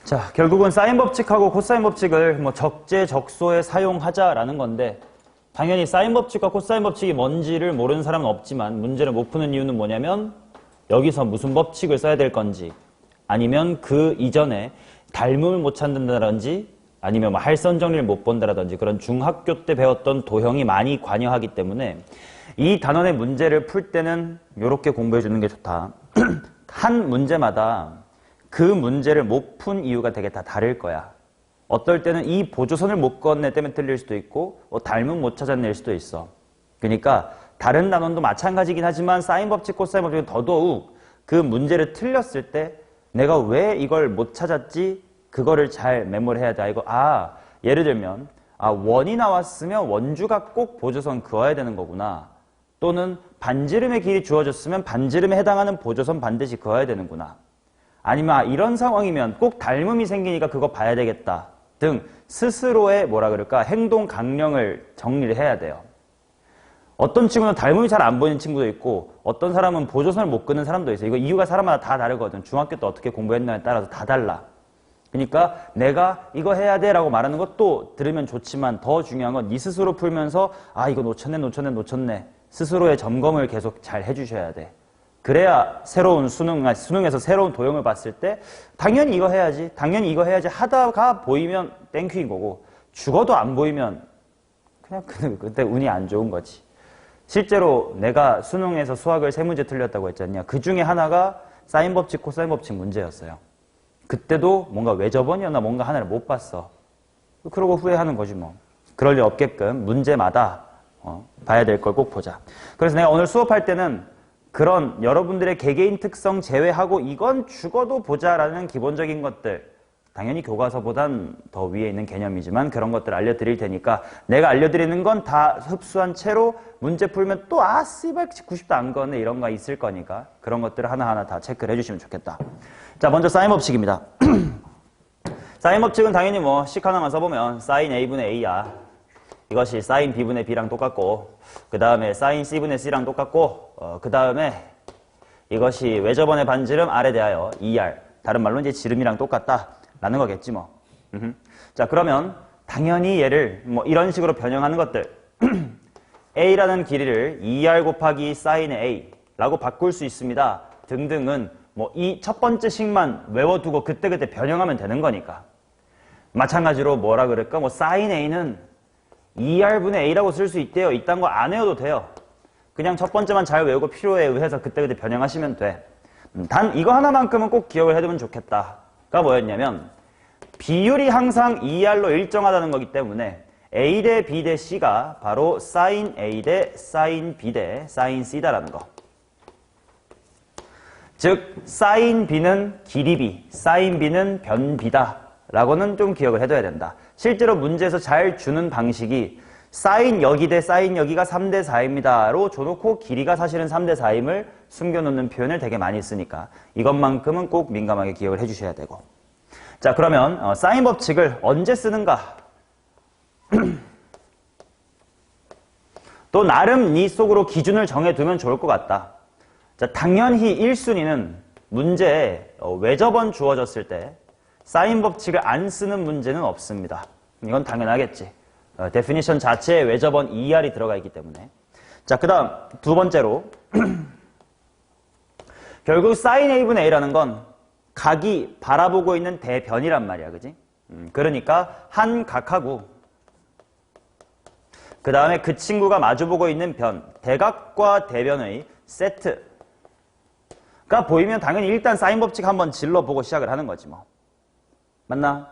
자, 결국은 사인 법칙하고 코사인 법칙을 적재적소에 사용하자라는 건데, 당연히 사인 법칙과 코사인 법칙이 뭔지를 모르는 사람은 없지만 문제를 못 푸는 이유는 뭐냐면 여기서 무슨 법칙을 써야 될 건지, 아니면 그 이전에 닮음을 못 찾는다든지, 아니면 할선 정리를 못 본다라든지 그런 중학교 때 배웠던 도형이 많이 관여하기 때문에 이 단원의 문제를 풀 때는 이렇게 공부해 주는 게 좋다. 한 문제마다 그 문제를 못 푼 이유가 되게 다 다를 거야. 어떨 때는 이 보조선을 못 그었네 때문에 틀릴 수도 있고, 닮음 못 찾아낼 수도 있어. 그러니까 다른 단원도 마찬가지긴 하지만 사인 법칙, 코사인 법칙은 더더욱 그 문제를 틀렸을 때 내가 왜 이걸 못 찾았지? 그거를 잘 메모를 해야 돼. 예를 들면 원이 나왔으면 원주가 꼭 보조선 그어야 되는 거구나. 또는 반지름의 길이 주어졌으면 반지름에 해당하는 보조선 반드시 그어야 되는구나. 아니면 이런 상황이면 꼭 닮음이 생기니까 그거 봐야 되겠다 등 스스로의 행동 강령을 정리를 해야 돼요. 어떤 친구는 닮음이 잘 안 보이는 친구도 있고, 어떤 사람은 보조선을 못 끄는 사람도 있어요. 이거 이유가 사람마다 다 다르거든. 중학교 때 어떻게 공부했냐에 따라서 다 달라. 그러니까 내가 이거 해야 돼 라고 말하는 것도 들으면 좋지만, 더 중요한 건 네 스스로 풀면서 이거 놓쳤네 스스로의 점검을 계속 잘 해주셔야 돼. 그래야 새로운 수능에서 새로운 도형을 봤을 때 당연히 이거 해야지 하다가 보이면 땡큐인 거고, 죽어도 안 보이면 그냥 그때 운이 안 좋은 거지. 실제로 내가 수능에서 수학을 3문제 틀렸다고 했잖냐. 그 중에 하나가 사인 법칙, 코사인 법칙 문제였어요. 그때도 뭔가 외접원이었나 뭔가 하나를 못 봤어. 그러고 후회하는 거지 뭐. 그럴 일 없게끔 문제마다 봐야 될 걸 꼭 보자. 그래서 내가 오늘 수업할 때는 그런 여러분들의 개개인 특성 제외하고 이건 죽어도 보자라는 기본적인 것들, 당연히 교과서보단 더 위에 있는 개념이지만 그런 것들 알려드릴 테니까, 내가 알려드리는 건 다 흡수한 채로 문제 풀면 또 씨발 90도 안 거네 이런 거 있을 거니까 그런 것들을 하나하나 다 체크를 해주시면 좋겠다. 자, 먼저 사인 법칙입니다. 사인 법칙은 당연히 식 하나만 써보면 사인 A분의 A야. 이것이 사인 B분의 B랑 똑같고, 그 다음에 사인 C분의 C랑 똑같고, 그 다음에 이것이 외접원의 반지름 R에 대하여 2R, 다른 말로 이제 지름이랑 똑같다 라는 거겠지 뭐. 자, 그러면 당연히 얘를 이런 식으로 변형하는 것들 A라는 길이를 2R 곱하기 사인의 A 라고 바꿀 수 있습니다 등등은 이 첫 번째 식만 외워두고 그때그때 변형하면 되는 거니까. 마찬가지로 사인 A는 2R분의 A라고 쓸 수 있대요. 이딴 거 안 외워도 돼요. 그냥 첫 번째만 잘 외우고 필요에 의해서 그때그때 변형하시면 돼. 단 이거 하나만큼은 꼭 기억을 해두면 좋겠다가 뭐였냐면, 비율이 항상 2R로 일정하다는 거기 때문에 A 대 B 대 C가 바로 사인 A 대 사인 B 대 사인 C다라는 거. 즉 사인 B는 길이 B, 사인 B는 변 B다 라고는 좀 기억을 해둬야 된다. 실제로 문제에서 잘 주는 방식이 사인 여기 대 사인 여기가 3대 4입니다로 줘놓고 길이가 사실은 3대 4임을 숨겨놓는 표현을 되게 많이 쓰니까 이것만큼은 꼭 민감하게 기억을 해주셔야 되고. 자, 그러면 사인 법칙을 언제 쓰는가? 또 나름 네 속으로 기준을 정해두면 좋을 것 같다. 자, 당연히 1순위는 문제에 외접원 주어졌을 때 사인 법칙을 안 쓰는 문제는 없습니다. 이건 당연하겠지. 데피니션 자체에 외접원 2R이 들어가 있기 때문에. 자, 그 다음 두 번째로 결국 사인 A분의 A라는 건 각이 바라보고 있는 대변이란 말이야. 그지? 그러니까 한 각하고 그 다음에 그 친구가 마주보고 있는 변, 대각과 대변의 세트가 보이면 당연히 일단 사인 법칙 한번 질러보고 시작을 하는 거지 뭐. 맞나?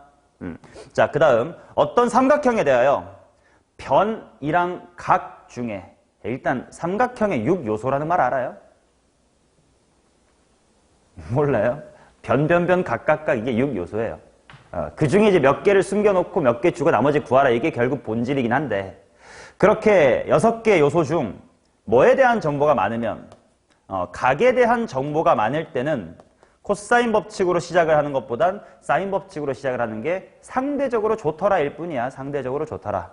자, 그 다음 어떤 삼각형에 대하여 변이랑 각 중에, 일단 삼각형의 6요소라는 말 알아요? 몰라요? 변, 각각 이게 6요소예요. 그 중에 이제 몇 개를 숨겨놓고 몇 개 주고 나머지 구하라, 이게 결국 본질이긴 한데, 그렇게 6개 요소 중 뭐에 대한 정보가 많으면, 각에 대한 정보가 많을 때는 코사인 법칙으로 시작을 하는 것보단 사인 법칙으로 시작을 하는 게 상대적으로 좋더라일 뿐이야. 상대적으로 좋더라.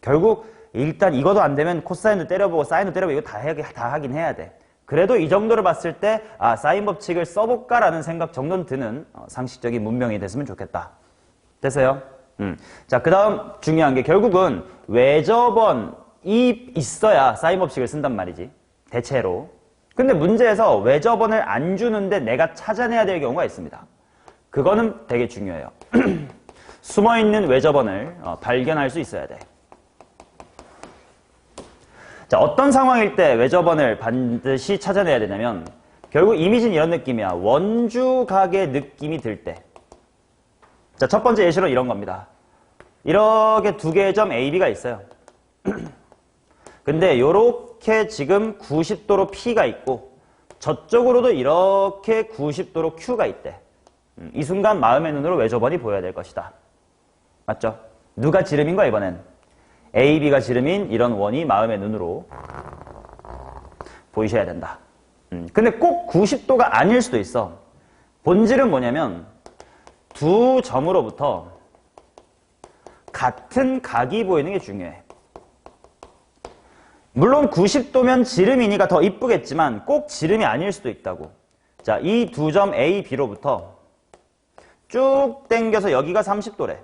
결국 일단 이것도 안 되면 코사인도 때려보고 사인도 때려보고 이거 다 하긴 해야 돼. 그래도 이 정도를 봤을 때 사인 법칙을 써볼까라는 생각 정도는 드는 상식적인 문명이 됐으면 좋겠다. 됐어요? 자, 그 다음 중요한 게 결국은 외접원이 있어야 사인 법칙을 쓴단 말이지. 대체로. 근데 문제에서 외접원을 안 주는데 내가 찾아내야 될 경우가 있습니다. 그거는 되게 중요해요. 숨어있는 외접원을 발견할 수 있어야 돼. 자, 어떤 상황일 때 외접원을 반드시 찾아내야 되냐면 결국 이미지는 이런 느낌이야. 원주각의 느낌이 들 때. 자, 첫 번째 예시로 이런 겁니다. 이렇게 두 개의 점 A, B가 있어요. 근데 요렇게 지금 90도로 P가 있고 저쪽으로도 이렇게 90도로 Q가 있대. 이 순간 마음의 눈으로 외접원이 보여야 될 것이다. 맞죠? 누가 지름인 거야 이번엔? A, B가 지름인 이런 원이 마음의 눈으로 보이셔야 된다. 근데 꼭 90도가 아닐 수도 있어. 본질은 뭐냐면 두 점으로부터 같은 각이 보이는 게 중요해. 물론 90도면 지름이니까 더 이쁘겠지만 꼭 지름이 아닐 수도 있다고. 자, 이 두 점 A, B로부터 쭉 당겨서 여기가 30도래.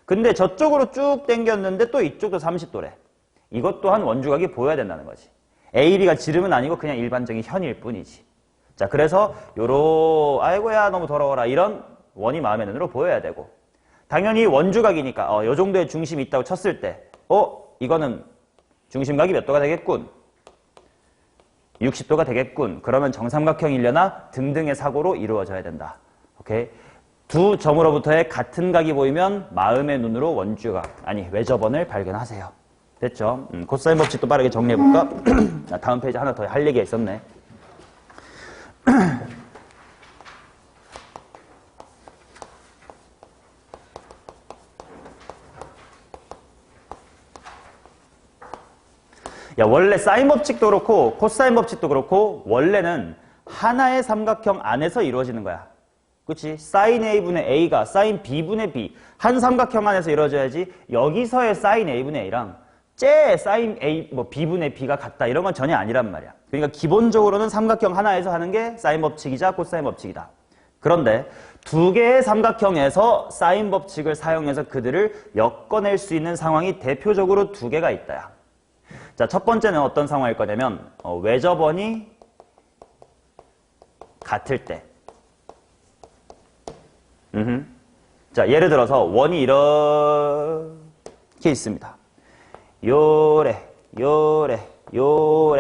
근데 저쪽으로 쭉 당겼는데 또 이쪽도 30도래. 이것 또한 원주각이 보여야 된다는 거지. A, B가 지름은 아니고 그냥 일반적인 현일 뿐이지. 자, 그래서 아이고야 너무 더러워라 이런 원이 마음의 눈으로 보여야 되고 당연히 원주각이니까 요 정도의 중심이 있다고 쳤을 때 이거는 중심각이 몇 도가 되겠군? 60도가 되겠군. 그러면 정삼각형이려나 등등의 사고로 이루어져야 된다. 오케이? 두 점으로부터의 같은 각이 보이면 마음의 눈으로 원주각, 아니 외접원을 발견하세요. 됐죠? 코사인 법칙도 빠르게 정리해볼까? 다음 페이지 하나 더 할 얘기가 있었네. 야, 원래 사인 법칙도 그렇고 코사인 법칙도 그렇고 원래는 하나의 삼각형 안에서 이루어지는 거야. 그치? 사인 A분의 A가 사인 B분의 B 한 삼각형 안에서 이루어져야지 여기서의 사인 A분의 A랑 사인 A, B분의 B가 같다 이런 건 전혀 아니란 말이야. 그러니까 기본적으로는 삼각형 하나에서 하는 게 사인 법칙이자 코사인 법칙이다. 그런데 두 개의 삼각형에서 사인 법칙을 사용해서 그들을 엮어낼 수 있는 상황이 대표적으로 두 개가 있다야. 자, 첫 번째는 어떤 상황일 거냐면 외접원이 같을 때. 자, 예를 들어서 원이 이렇게 있습니다. 요래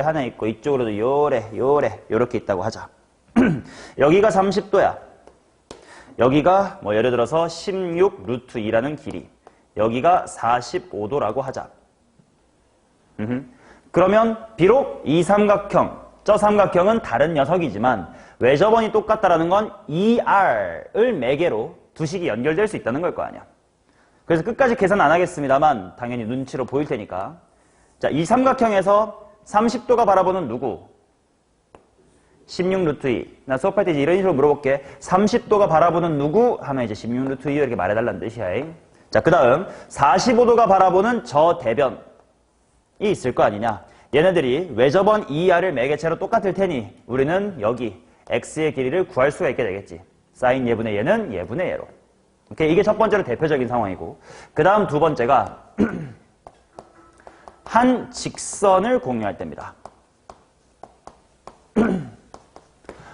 하나 있고 이쪽으로도 요래 요렇게 있다고 하자. 여기가 30도야. 여기가 예를 들어서 16 루트 2라는 길이. 여기가 45도라고 하자. 그러면 비록 이 삼각형, 저 삼각형은 다른 녀석이지만 외접원이 똑같다라는 건 ER을 매개로 두 식이 연결될 수 있다는 걸 거 아니야. 그래서 끝까지 계산 안 하겠습니다만 당연히 눈치로 보일 테니까. 자, 이 삼각형에서 30도가 바라보는 누구? 16 루트 2. 나 수업할 때 이제 이런 식으로 물어볼게. 30도가 바라보는 누구? 하면 이제 16 루트 2 이렇게 말해달라는 뜻이야. 자, 그 다음 45도가 바라보는 저 대변이 있을 거 아니냐. 얘네들이 외접원 ER을 매개체로 똑같을 테니 우리는 여기 x의 길이를 구할 수가 있게 되겠지. 사인 예분의 얘는 예분의 얘로. 오케이? 이게 첫 번째로 대표적인 상황이고, 그 다음 두 번째가 한 직선을 공유할 때입니다.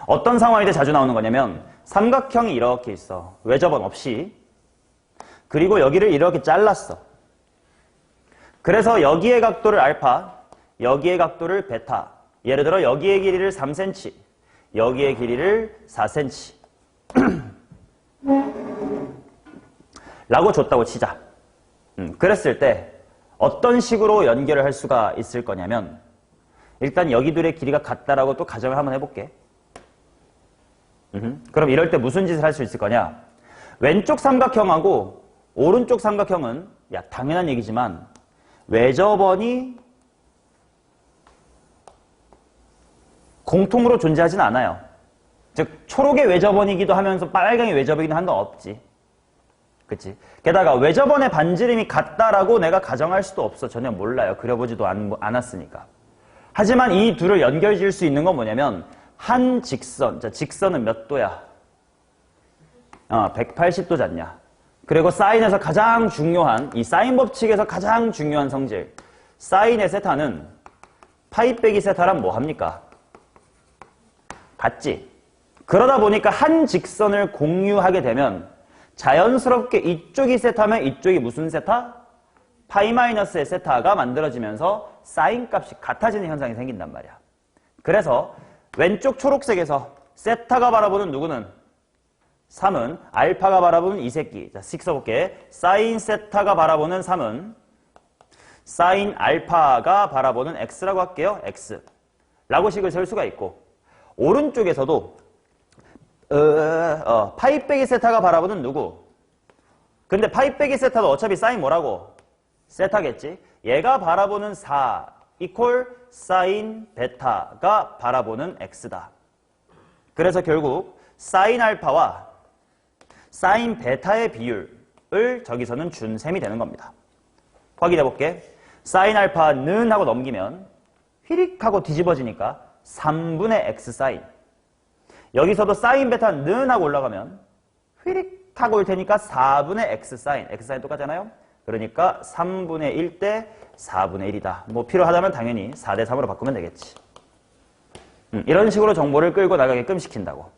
어떤 상황일 때 자주 나오는 거냐면 삼각형이 이렇게 있어. 외접원 없이. 그리고 여기를 이렇게 잘랐어. 그래서 여기의 각도를 알파, 여기의 각도를 베타. 예를 들어 여기의 길이를 3cm, 여기의 길이를 4cm 라고 줬다고 치자. 그랬을 때 어떤 식으로 연결을 할 수가 있을 거냐면 일단 여기 둘의 길이가 같다라고 또 가정을 한번 해볼게. 그럼 이럴 때 무슨 짓을 할 수 있을 거냐. 왼쪽 삼각형하고 오른쪽 삼각형은 당연한 얘기지만 외접원이 공통으로 존재하진 않아요. 즉 초록의 외접원이기도 하면서 빨강의 외접이기도 한데 없지. 그치? 게다가 외접원의 반지름이 같다라고 내가 가정할 수도 없어. 전혀 몰라요. 그려보지도 않았으니까. 하지만 이 둘을 연결지을 수 있는 건 뭐냐면 한 직선, 자 직선은 몇 도야? 180도 잖냐. 그리고 사인에서 가장 중요한 이 사인 법칙에서 가장 중요한 성질 사인의 세타는 파이 빼기 세타랑 뭐 합니까? 같지. 그러다 보니까 한 직선을 공유하게 되면 자연스럽게 이쪽이 세타면 이쪽이 무슨 세타? 파이 마이너스의 세타가 만들어지면서 사인 값이 같아지는 현상이 생긴단 말이야. 그래서 왼쪽 초록색에서 세타가 바라보는 누구는 3은 알파가 바라보는 이 새끼. 자, 씩 써볼게. 사인 세타가 바라보는 3은 사인 알파가 바라보는 x라고 할게요. x. 라고 식을 세울 수가 있고 오른쪽에서도 파이 빼기 세타가 바라보는 누구? 근데 파이 빼기 세타도 어차피 사인 뭐라고? 세타겠지? 얘가 바라보는 4 이퀄 사인 베타가 바라보는 x다. 그래서 결국 사인 알파와 사인 베타의 비율을 저기서는 준 셈이 되는 겁니다. 확인해 볼게. 사인 알파는 하고 넘기면 휘릭 하고 뒤집어지니까 3분의 x 사인. 여기서도 사인 베타는 하고 올라가면 휘릭 하고 올 테니까 4분의 x 사인. x 사인 똑같잖아요? 그러니까 3분의 1 대 4분의 1이다. 뭐 필요하다면 당연히 4대 3으로 바꾸면 되겠지. 이런 식으로 정보를 끌고 나가게끔 시킨다고.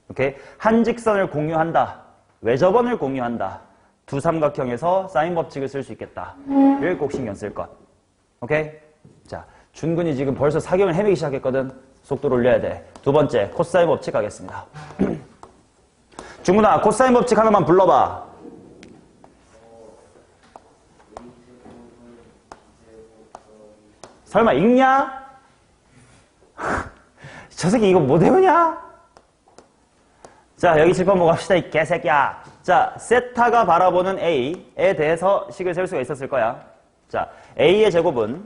오케이? 한 직선을 공유한다. 외접원을 공유한다. 두 삼각형에서 사인 법칙을 쓸 수 있겠다를 꼭 신경 쓸 것. 오케이? 자, 준근이 지금 벌써 사경을 헤매기 시작했거든. 속도를 올려야 돼. 두 번째, 코사인 법칙 하겠습니다. 준근아, 코사인 법칙 하나만 불러봐. 설마 읽냐? 저 새끼 이거 못 외우냐? 자, 여기 칠판 보고 합시다, 이 개새끼야. 자, 세타가 바라보는 A에 대해서 식을 세울 수가 있었을 거야. 자, A의 제곱은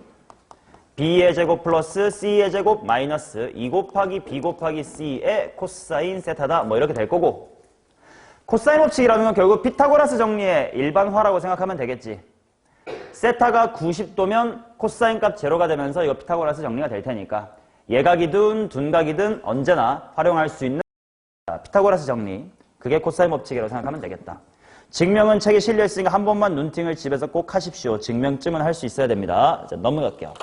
B의 제곱 플러스 C의 제곱 마이너스 2 곱하기 B 곱하기 C의 코사인 세타다. 뭐 이렇게 될 거고. 코사인 법칙이라는 건 결국 피타고라스 정리의 일반화라고 생각하면 되겠지. 세타가 90도면 코사인 값 제로가 되면서 이거 피타고라스 정리가 될 테니까 예각이든 둔각이든 언제나 활용할 수 있는 피타고라스 정리. 그게 코사인 법칙이라고 생각하면 되겠다. 증명은 책에 실려있으니까 한 번만 눈팅을 집에서 꼭 하십시오. 증명쯤은 할 수 있어야 됩니다. 자, 넘어갈게요.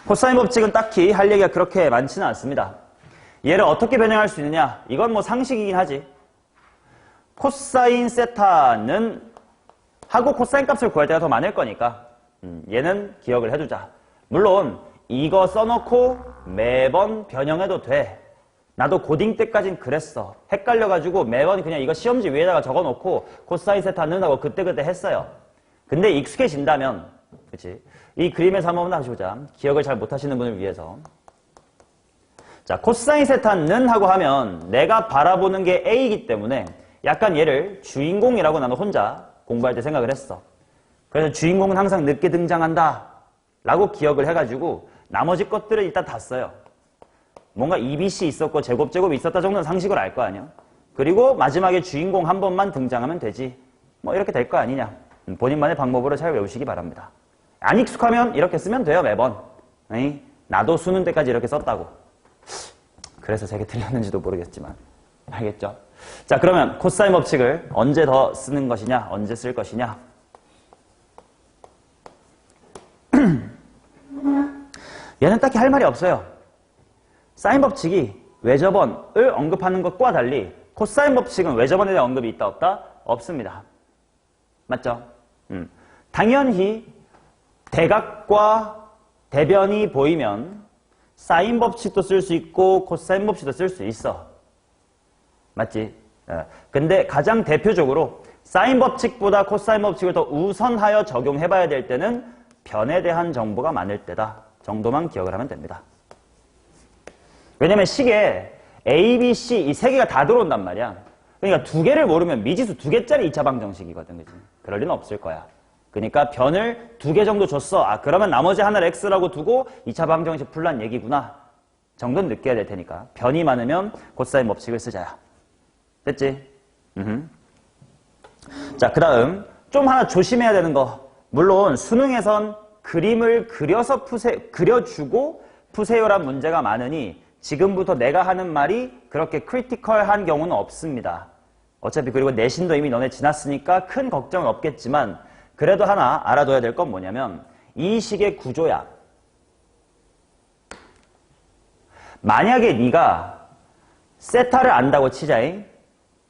코사인 법칙은 딱히 할 얘기가 그렇게 많지는 않습니다. 얘를 어떻게 변형할 수 있느냐? 이건 뭐 상식이긴 하지. 코사인 세타는 하고 코사인 값을 구할 때가 더 많을 거니까 얘는 기억을 해두자. 물론 이거 써놓고 매번 변형해도 돼. 나도 고딩 때까진 그랬어. 헷갈려가지고 매번 그냥 이거 시험지 위에다가 적어놓고 코사인 세타는 하고 그때그때 했어요. 근데 익숙해진다면, 그치? 이 그림에서 한번 다시 보자. 기억을 잘 못하시는 분을 위해서. 자, 코사인 세타는 하고 하면 내가 바라보는 게 A이기 때문에 약간 얘를 주인공이라고 나는 혼자 공부할 때 생각을 했어. 그래서 주인공은 항상 늦게 등장한다 라고 기억을 해가지고 나머지 것들을 일단 다 써요. 뭔가 EBC 있었고 제곱제곱이 있었다 정도는 상식을 알 거 아니야. 그리고 마지막에 주인공 한 번만 등장하면 되지. 뭐 이렇게 될 거 아니냐. 본인만의 방법으로 잘 외우시기 바랍니다. 안 익숙하면 이렇게 쓰면 돼요, 매번. 에이? 나도 수능 때까지 이렇게 썼다고. 그래서 제게 틀렸는지도 모르겠지만. 알겠죠? 자, 그러면 코사인 법칙을 언제 더 쓰는 것이냐, 언제 쓸 것이냐. 얘는 딱히 할 말이 없어요. 사인 법칙이 외접원을 언급하는 것과 달리 코사인 법칙은 외접원에 대한 언급이 있다 없다? 없습니다. 맞죠? 당연히 대각과 대변이 보이면 사인 법칙도 쓸 수 있고 코사인 법칙도 쓸 수 있어. 맞지? 근데 가장 대표적으로 사인 법칙보다 코사인 법칙을 더 우선하여 적용해봐야 될 때는 변에 대한 정보가 많을 때다 정도만 기억을 하면 됩니다. 왜냐면 식에 A, B, C 이 세 개가 다 들어온단 말이야. 그러니까 두 개를 모르면 미지수 두 개짜리 2차 방정식이거든. 그치? 그럴 리는 없을 거야. 그러니까 변을 두 개 정도 줬어. 아, 그러면 나머지 하나를 X라고 두고 2차 방정식 풀란 얘기구나 정도는 느껴야 될 테니까 변이 많으면 코사인 법칙을 쓰자야. 됐지? 자, 그 다음 좀 하나 조심해야 되는 거. 물론 수능에선 그림을 그려주고 푸세요란 문제가 많으니 지금부터 내가 하는 말이 그렇게 크리티컬한 경우는 없습니다. 어차피 그리고 내신도 이미 너네 지났으니까 큰 걱정은 없겠지만 그래도 하나 알아둬야 될 건 뭐냐면 이 식의 구조야. 만약에 네가 세타를 안다고 치자잉.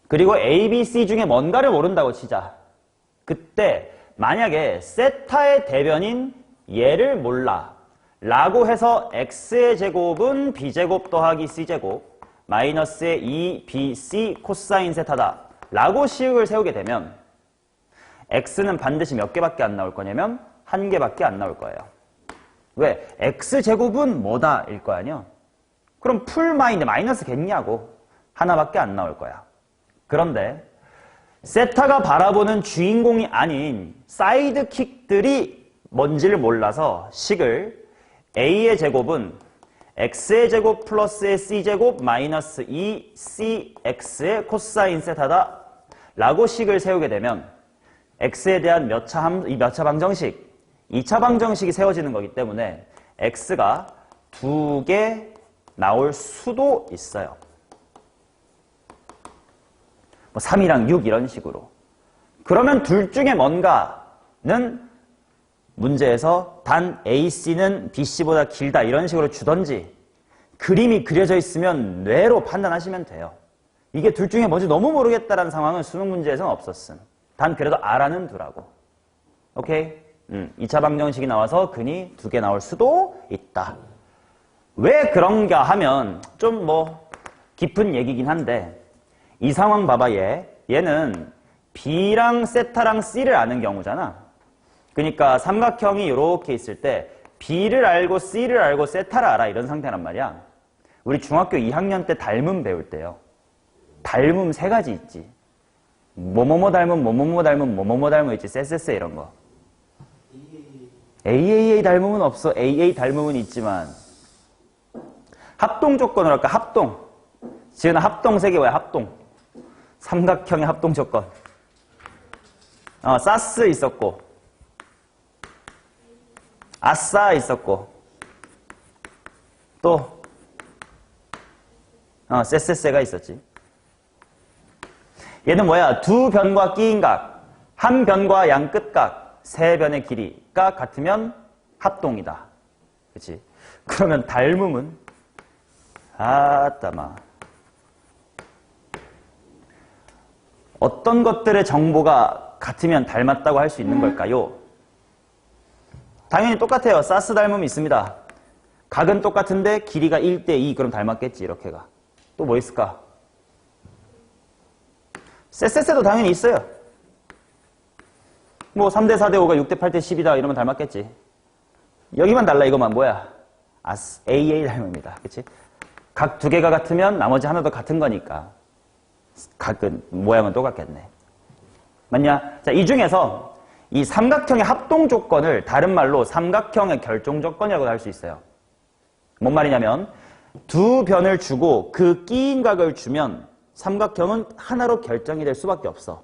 그리고 A, B, C 중에 뭔가를 모른다고 치자. 그때 만약에 세타의 대변인 얘를 몰라 라고 해서 x의 제곱은 b제곱 더하기 c제곱 마이너스의 2bc 코사인 세타다 라고 식을 세우게 되면 x는 반드시 몇 개밖에 안 나올 거냐면 한 개밖에 안 나올 거예요. 왜? x제곱은 뭐다 일 거 아니야. 그럼 풀 마이너스 겠냐고. 하나밖에 안 나올 거야. 그런데 세타가 바라보는 주인공이 아닌 사이드킥들이 뭔지를 몰라서 식을 a의 제곱은 x의 제곱 플러스의 c제곱 마이너스 2cx의 코사인 세타다 라고 식을 세우게 되면 x에 대한 몇 차 방정식, 2차 방정식이 세워지는 거기 때문에 x가 2개 나올 수도 있어요. 뭐 3이랑 6 이런 식으로. 그러면 둘 중에 뭔가는 문제에서 단 AC는 BC보다 길다 이런 식으로 주던지 그림이 그려져 있으면 뇌로 판단하시면 돼요. 이게 둘 중에 뭔지 너무 모르겠다라는 상황은 수능 문제에서는 없었음. 단 그래도 알아는 두라고. 오케이? 2차 방정식이 나와서 근이 2개 나올 수도 있다. 왜 그런가 하면 좀 뭐 깊은 얘기긴 한데 이 상황 봐봐 얘는 B랑 세타랑 C를 아는 경우잖아. 그러니까 삼각형이 이렇게 있을 때 B를 알고 C를 알고 세타를 알아 이런 상태란 말이야. 우리 중학교 2학년 때 닮음 배울 때요. 닮음 3가지 있지. 뭐뭐뭐 닮음, 뭐뭐뭐 닮음, 뭐뭐뭐 닮음 있지. 쎄쎄쎄 이런 거. AAA 닮음은 없어. AA 닮음은 있지만 합동 조건으로 할까? 합동. 지은아 합동 3개 뭐야? 합동. 삼각형의 합동 조건. 사스 있었고 아싸 있었고 또 쎄쎄쎄가 있었지. 얘는 뭐야? 두 변과 끼인각, 한 변과 양 끝각, 세 변의 길이가 같으면 합동이다. 그치? 그러면 닮음은 아따마 어떤 것들의 정보가 같으면 닮았다고 할 수 있는 걸까요? 당연히 똑같아요. 사스 닮음이 있습니다. 각은 똑같은데 길이가 1대2 그럼 닮았겠지 이렇게가. 또 뭐 있을까? 쎄쎄쎄도 당연히 있어요. 뭐 3대 4대 5가 6대 8대 10이다 이러면 닮았겠지. 여기만 달라 이거만 뭐야? AA 닮음이다. 그치? 각 2개가 같으면 나머지 하나도 같은 거니까 각은 모양은 똑같겠네. 맞냐? 자, 이 중에서 이 삼각형의 합동 조건을 다른 말로 삼각형의 결정 조건이라고 할 수 있어요. 뭔 말이냐면 두 변을 주고 그 끼인 각을 주면 삼각형은 하나로 결정이 될 수밖에 없어.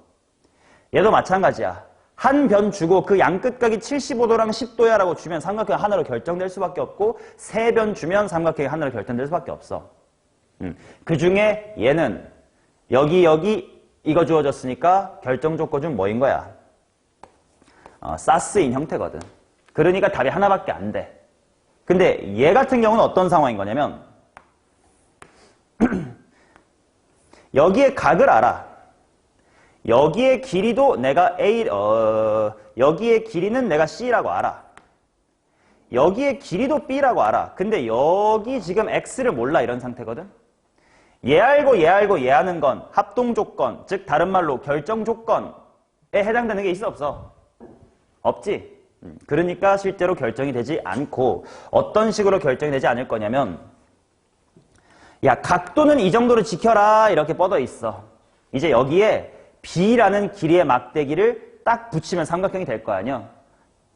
얘도 마찬가지야. 한 변 주고 그 양 끝각이 75도랑 10도야 라고 주면 삼각형이 하나로 결정될 수밖에 없고 세 변 주면 삼각형이 하나로 결정될 수밖에 없어. 그 중에 얘는 여기 이거 주어졌으니까 결정 조건 중 뭐인 거야? 사스인 형태거든. 그러니까 답이 하나밖에 안 돼. 근데 얘 같은 경우는 어떤 상황인 거냐면 여기에 각을 알아. 여기의 길이도 내가 여기의 길이는 내가 C라고 알아. 여기의 길이도 B라고 알아. 근데 여기 지금 X를 몰라 이런 상태거든. 얘 알고 얘 알고 얘 아는 건 합동 조건, 즉 다른 말로 결정 조건에 해당되는 게 있어 없어? 없지. 그러니까 실제로 결정이 되지 않고 어떤 식으로 결정이 되지 않을 거냐면 야 각도는 이 정도로 지켜라 이렇게 뻗어 있어. 이제 여기에 B라는 길이의 막대기를 딱 붙이면 삼각형이 될 거 아니야.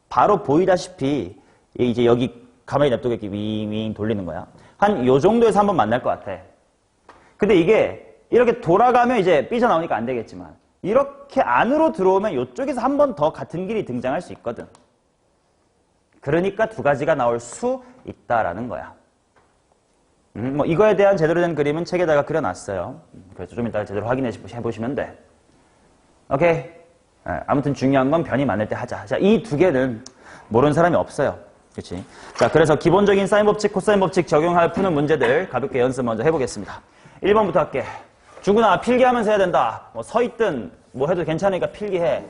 바로 보이다시피 이제 여기 가만히 냅두고 이렇게 윙윙 돌리는 거야. 한 요 정도에서 한번 만날 것 같아. 근데 이게 이렇게 돌아가면 이제 삐져나오니까 안 되겠지만 이렇게 안으로 들어오면 이쪽에서 한 번 더 같은 길이 등장할 수 있거든. 그러니까 두 가지가 나올 수 있다라는 거야. 뭐 이거에 대한 제대로 된 그림은 책에다가 그려놨어요. 그래서 좀 이따가 제대로 확인해 보시면 돼. 오케이. 아무튼 중요한 건 변이 많을 때 하자. 자, 이 두 개는 모르는 사람이 없어요. 그렇지? 자, 그래서 기본적인 사인 법칙, 코사인 법칙 적용할 푸는 문제들 가볍게 연습 먼저 해보겠습니다. 1번부터 할게. 중구나 필기하면서 해야 된다. 뭐 서 있든 뭐 해도 괜찮으니까 필기해.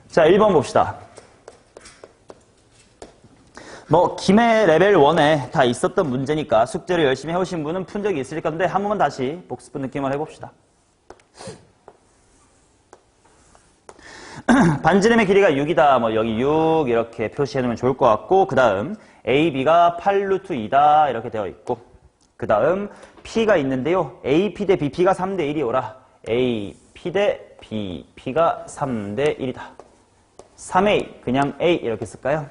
자, 1번 봅시다. 뭐 김해 레벨 1에 다 있었던 문제니까 숙제를 열심히 해오신 분은 푼 적이 있을 건데 한 번만 다시 복습 느낌을 해봅시다. 반지름의 길이가 6이다. 뭐 여기 6 이렇게 표시해놓으면 좋을 것 같고 그 다음 AB가 8루트 2다 이렇게 되어 있고 그 다음 P가 있는데요. AP 대 BP가 3대 1이 오라. AP 대 BP가 3대 1이다. 3A 그냥 A 이렇게 쓸까요?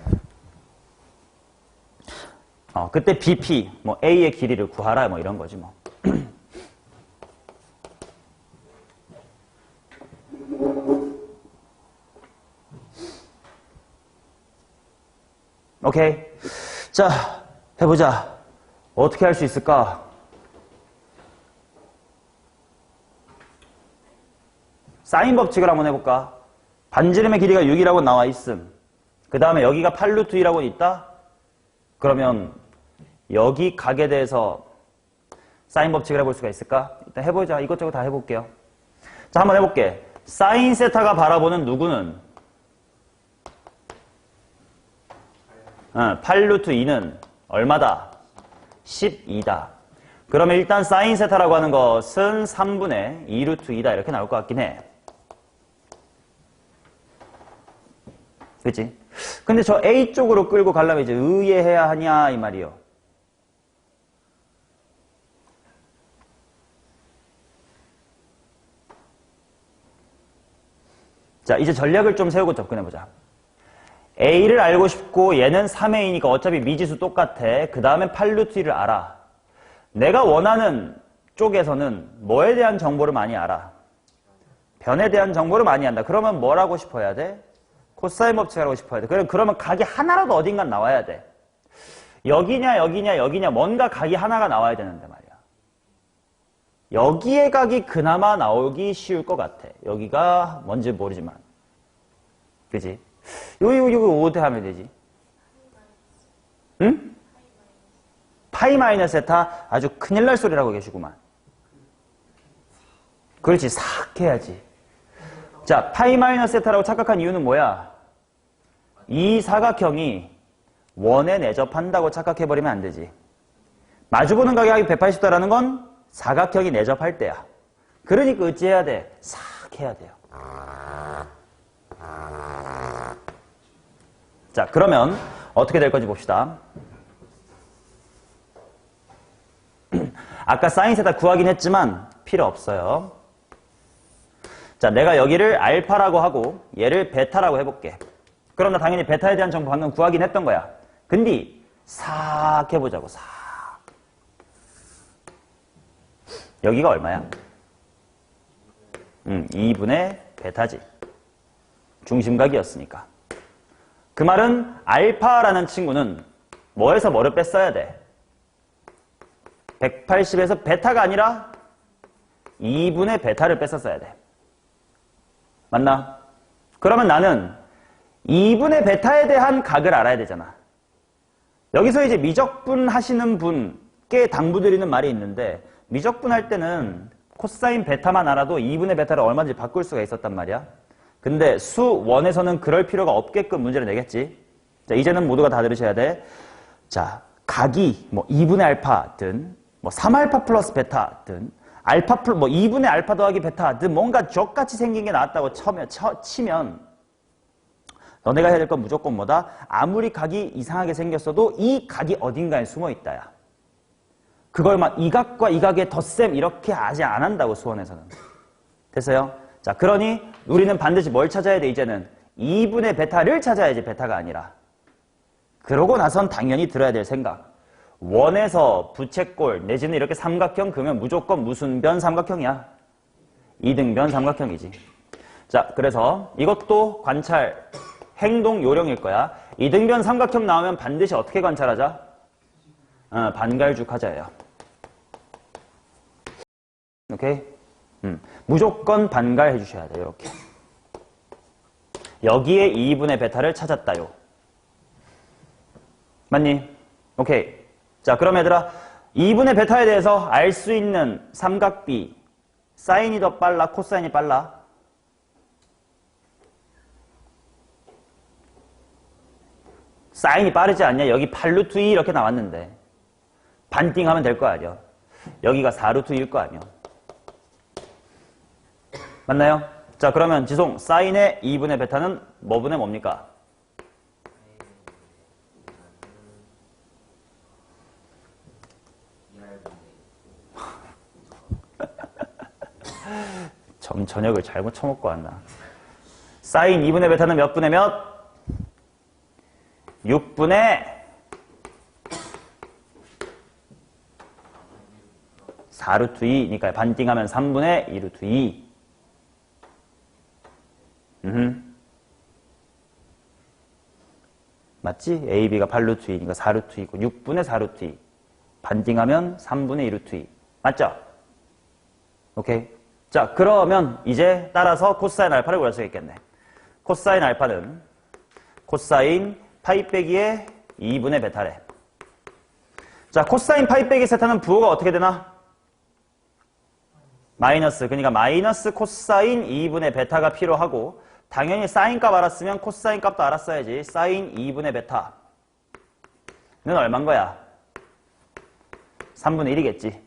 그때 BP 뭐 A의 길이를 구하라 뭐 이런 거지 뭐. 오케이. 자, 해보자. 어떻게 할 수 있을까? 사인 법칙을 한번 해볼까? 반지름의 길이가 6이라고 나와 있음. 그 다음에 여기가 8루트 2라고 있다? 그러면 여기 각에 대해서 사인 법칙을 해볼 수가 있을까? 일단 해보자. 이것저것 다 해볼게요. 자, 한번 해볼게. 사인 세타가 바라보는 누구는? 8루트 2는 얼마다? 12다. 그러면 일단 사인 세타라고 하는 것은 3분의 2루트 2다 이렇게 나올 것 같긴 해. 그치? 근데 저 A 쪽으로 끌고 가려면 이제 의해해야 하냐 이 말이요. 자, 이제 전략을 좀 세우고 접근해보자. A를 알고 싶고 얘는 3A니까 어차피 미지수 똑같아. 그 다음에 8루트 2를 알아. 내가 원하는 쪽에서는 뭐에 대한 정보를 많이 알아? 변에 대한 정보를 많이 안다. 그러면 뭘 하고 싶어야 돼? 코사인 법칙을 하고 싶어야 돼. 그러면 각이 하나라도 어딘가 나와야 돼. 여기냐 여기냐 여기냐 뭔가 각이 하나가 나와야 되는데 말이야. 여기에 각이 그나마 나오기 쉬울 것 같아. 여기가 뭔지 모르지만. 그지? 여기 5대 하면 되지. 응? 파이 마이너스 세타 아주 큰일 날 소리라고 계시구만. 그렇지. 싹 해야지. 자, 파이 마이너스 세타라고 착각한 이유는 뭐야? 이 사각형이 원에 내접한다고 착각해버리면 안 되지. 마주보는 각이 180도라는 건 사각형이 내접할 때야. 그러니까 어찌해야 돼? 싹 해야 돼요. 자, 그러면 어떻게 될 건지 봅시다. 아까 사인 세타 구하긴 했지만 필요 없어요. 자, 내가 여기를 알파라고 하고 얘를 베타라고 해볼게. 그럼 나 당연히 베타에 대한 정보 방금 구하긴 했던 거야. 근데 싹 해보자고. 싹. 여기가 얼마야? 2분의 베타지. 중심각이었으니까. 그 말은 알파라는 친구는 뭐에서 뭐를 뺐어야 돼? 180에서 베타가 아니라 2분의 베타를 뺐었어야 돼. 맞나? 그러면 나는 2분의 베타에 대한 각을 알아야 되잖아. 여기서 이제 미적분 하시는 분께 당부드리는 말이 있는데 미적분 할 때는 코사인 베타만 알아도 2분의 베타를 얼마든지 바꿀 수가 있었단 말이야. 근데 수 1에서는 그럴 필요가 없게끔 문제를 내겠지. 자, 이제는 모두가 다 들으셔야 돼. 자, 각이 뭐 2분의 알파든 뭐 3알파 플러스 베타든 알파 플 뭐 2분의 알파 더하기 베타든 뭔가 적같이 생긴 게 나왔다고 치면 너네가 해야 될 건 무조건 뭐다? 아무리 각이 이상하게 생겼어도 이 각이 어딘가에 숨어 있다야. 그걸 막 이 각과 이 각의 덧셈 이렇게 아직 안 한다고 수원에서는. 됐어요? 자, 그러니 우리는 반드시 뭘 찾아야 돼 이제는? 2분의 베타를 찾아야지 베타가 아니라. 그러고 나선 당연히 들어야 될 생각. 원에서 부채꼴 내지는 이렇게 삼각형 그러면 무조건 무슨 변 삼각형이야? 이등변 삼각형이지. 자, 그래서 이것도 관찰 행동 요령일 거야. 이등변 삼각형 나오면 반드시 어떻게 관찰하자? 반갈죽하자예요. 오케이? 무조건 반갈해 주셔야 돼요. 이렇게. 여기에 2분의 베타를 찾았다요. 맞니? 오케이. 자, 그럼 얘들아 2분의 베타에 대해서 알 수 있는 삼각비 사인이 더 빨라? 코사인이 빨라? 사인이 빠르지 않냐? 여기 8루트 2 이렇게 나왔는데 반띵하면 될 거 아니야. 여기가 4루트 2일 거 아니야. 맞나요? 자, 그러면 지송 사인의 2분의 베타는 뭐분의 뭡니까? 저녁을 잘못 처먹고 왔나? 사인 2분의 베타는 몇 분의 몇? 6분의 4루트 2니까 반띵하면 3분의 2루트 2. 맞지? AB가 8루트 2니까 4루트 2고 6분의 4루트 2. 반띵하면 3분의 2루트 2. 맞죠? 오케이. 자, 그러면 이제 따라서 코사인 알파를 구할 수 있겠네. 코사인 알파는 코사인 파이 빼기의 2분의 베타래. 자, 코사인 파이 빼기 세타는 부호가 어떻게 되나? 마이너스. 그러니까 마이너스 코사인 2분의 베타가 필요하고 당연히 사인 값 알았으면 코사인 값도 알았어야지. 사인 2분의 베타는 얼만 거야? 3분의 1이겠지.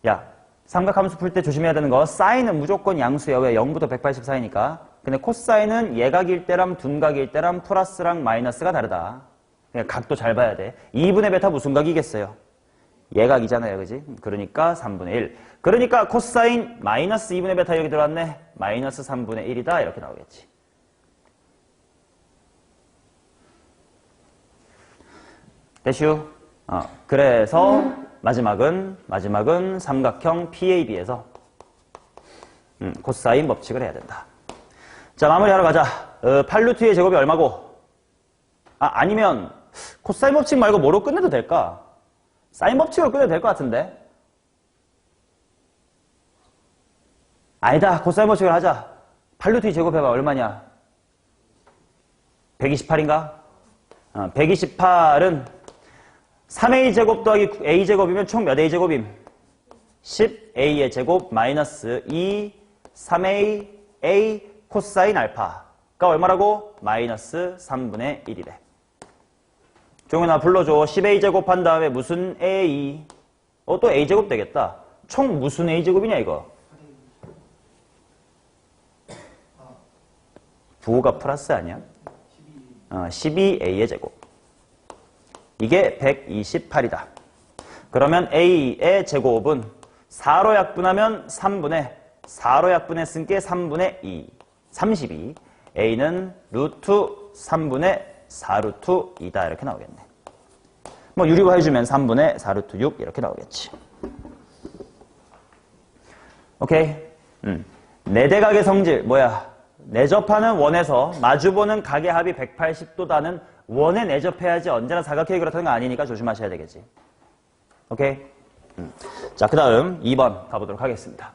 야, 삼각함수 풀 때 조심해야 되는 거 사인은 무조건 양수야. 왜? 0부터 180 사이니까. 근데 코사인은 예각일 때랑 둔각일 때랑 플러스랑 마이너스가 다르다. 그러니까 각도 잘 봐야 돼. 2분의 베타 무슨 각이겠어요? 예각이잖아요. 그지? 그러니까 3분의 1. 그러니까 코사인 마이너스 2분의 베타 여기 들어왔네. 마이너스 3분의 1이다. 이렇게 나오겠지. 됐슈? 그래서 마지막은 삼각형 PAB에서 코사인 법칙을 해야 된다. 자, 마무리하러 가자. 8루트의 제곱이 얼마고? 아니면 코사인 법칙 말고 뭐로 끝내도 될까? 사인 법칙으로 끝내도 될 것 같은데? 아니다. 코사인 법칙을 하자. 8루트의 제곱 해봐. 얼마냐? 128인가? 128은 3a제곱 더하기 a제곱이면 총 몇 a제곱임? 10a의 제곱 마이너스 2 3a a 코사인 알파가 얼마라고? 마이너스 3분의 1이래. 종현아 불러줘. 10a제곱 한 다음에 무슨 a? 또 a제곱 되겠다. 총 무슨 a제곱이냐 이거? 부호가 플러스 아니야? 12a의 제곱. 이게 128이다. 그러면 a의 제곱은 4로 약분하면 3분의 4로 약분했은 게 3분의 2. 32. a는 루트 3분의 4루트 2다. 이렇게 나오겠네. 뭐 유리화 해주면 3분의 4루트 6 이렇게 나오겠지. 오케이. 내대각의 성질 뭐야? 내접하는 원에서 마주보는 각의 합이 180도다는 원에 내접해야지 언제나 사각형이 그렇다는 거 아니니까 조심하셔야 되겠지. 오케이? 자, 그 다음 2번 가보도록 하겠습니다.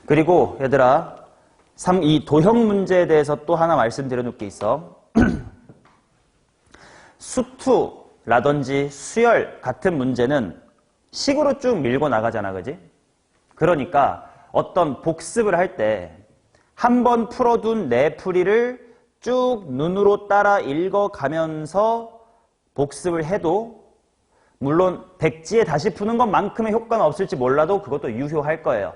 그리고 얘들아 이 도형 문제에 대해서 또 하나 말씀드려 놓을 게 있어. 수투라든지 수열 같은 문제는 식으로 쭉 밀고 나가잖아. 그지? 그러니까 어떤 복습을 할 때 한 번 풀어둔 내 풀이를 쭉 눈으로 따라 읽어가면서 복습을 해도 물론 백지에 다시 푸는 것만큼의 효과는 없을지 몰라도 그것도 유효할 거예요.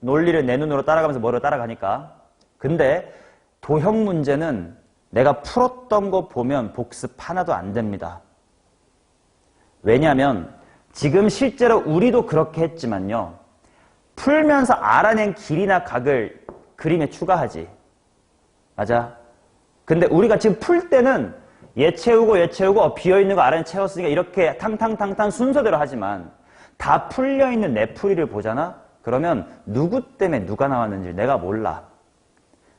논리를 내 눈으로 따라가면서 머리로 따라가니까. 근데 도형 문제는 내가 풀었던 거 보면 복습 하나도 안 됩니다. 왜냐하면 지금 실제로 우리도 그렇게 했지만요. 풀면서 알아낸 길이나 각을 그림에 추가하지. 맞아. 근데 우리가 지금 풀 때는 얘 채우고 비어있는 거 아래는 채웠으니까 이렇게 탕탕탕탕 순서대로 하지만 다 풀려있는 내 풀이를 보잖아? 그러면 누구 때문에 누가 나왔는지 내가 몰라.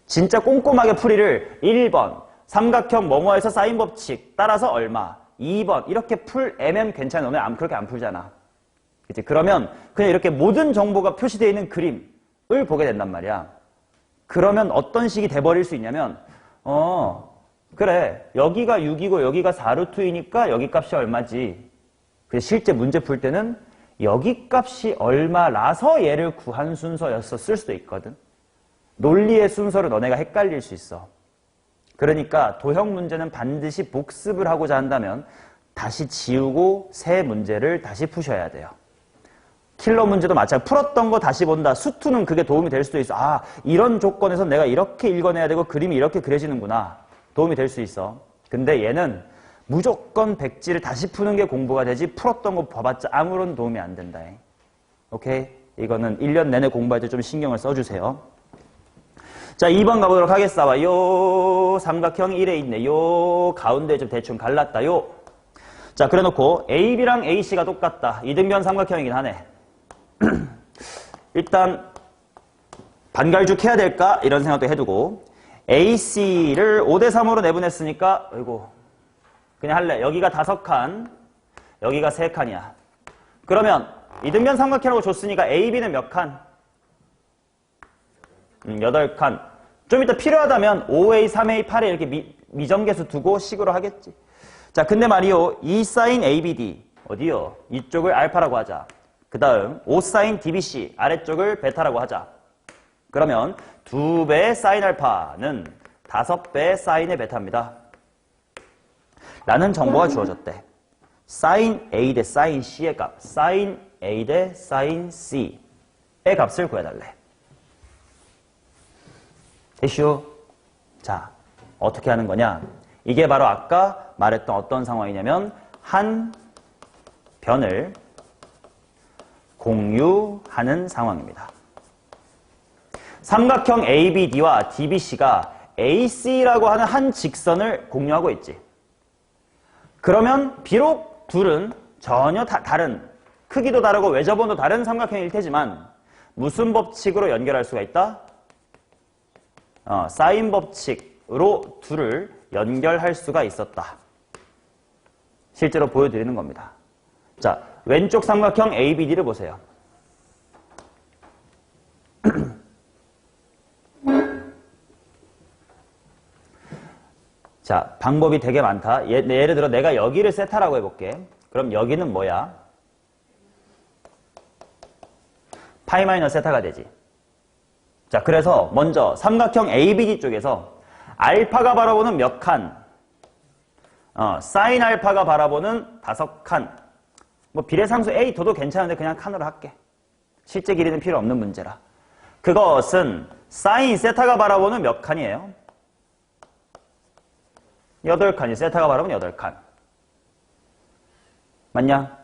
진짜 꼼꼼하게 풀이를 1번 삼각형 뭐뭐에서 사인 법칙 따라서 얼마 2번 이렇게 애면 괜찮아. 너네 그렇게 안 풀잖아. 그치? 그러면 그냥 이렇게 모든 정보가 표시되어 있는 그림을 보게 된단 말이야. 그러면 어떤 식이 돼버릴 수 있냐면 그래 여기가 6이고 여기가 4루트이니까 여기 값이 얼마지. 근데 실제 문제 풀 때는 여기 값이 얼마라서 얘를 구한 순서였을 수도 있거든. 논리의 순서로 너네가 헷갈릴 수 있어. 그러니까 도형 문제는 반드시 복습을 하고자 한다면 다시 지우고 새 문제를 다시 푸셔야 돼요. 킬러 문제도 마찬가지. 풀었던 거 다시 본다. 수투는 그게 도움이 될 수도 있어. 아, 이런 조건에서 내가 이렇게 읽어내야 되고 그림이 이렇게 그려지는구나. 도움이 될 수 있어. 근데 얘는 무조건 백지를 다시 푸는 게 공부가 되지 풀었던 거 봐봤자 아무런 도움이 안 된다. 오케이? 이거는 1년 내내 공부할 때 좀 신경을 써주세요. 자, 2번 가보도록 하겠어. 요 삼각형 1에 있네. 요 가운데 좀 대충 갈랐다. 요. 자, 그래놓고 AB랑 AC가 똑같다. 이등변 삼각형이긴 하네. 일단 반갈죽 해야 될까? 이런 생각도 해두고 AC를 5대3으로 내분했으니까 아이고 그냥 할래. 여기가 5칸, 여기가 3칸이야. 그러면 이등변 삼각형이라고 줬으니까 AB는 몇 칸? 8칸. 좀 이따 필요하다면 5A, 3A, 8A 이렇게 미정계수 두고 식으로 하겠지. 자, 근데 말이요. 2sin ABD 어디요? 이쪽을 알파라고 하자. 그 다음 5sin DBC 아래쪽을 베타라고 하자. 그러면 2배의 sin 알파는 5배의 sin의 베타입니다. 라는 정보가 주어졌대. sin A 대 sin C의 값, sin A 대 sin C의 값을 구해달래. 이슈. 자, 어떻게 하는 거냐? 이게 바로 아까 말했던 어떤 상황이냐면 한 변을 공유하는 상황입니다. 삼각형 ABD와 DBC가 AC라고 하는 한 직선을 공유하고 있지. 그러면 비록 둘은 전혀 다른, 크기도 다르고 외접원도 다른 삼각형일 테지만 무슨 법칙으로 연결할 수가 있다? 사인 법칙으로 둘을 연결할 수가 있었다. 실제로 보여드리는 겁니다. 자, 왼쪽 삼각형 ABD를 보세요. 자, 방법이 되게 많다. 예를 들어 내가 여기를 세타라고 해볼게. 그럼 여기는 뭐야? 파이 마이너스 세타가 되지. 자, 그래서 먼저 삼각형 ABD 쪽에서 알파가 바라보는 몇 칸? 사인 알파가 바라보는 5칸. 뭐 비례상수 A 둬도 괜찮은데 그냥 칸으로 할게. 실제 길이는 필요 없는 문제라. 그것은 사인 세타가 바라보는 몇 칸이에요? 8칸이 세타가 바라보는 8칸. 맞냐?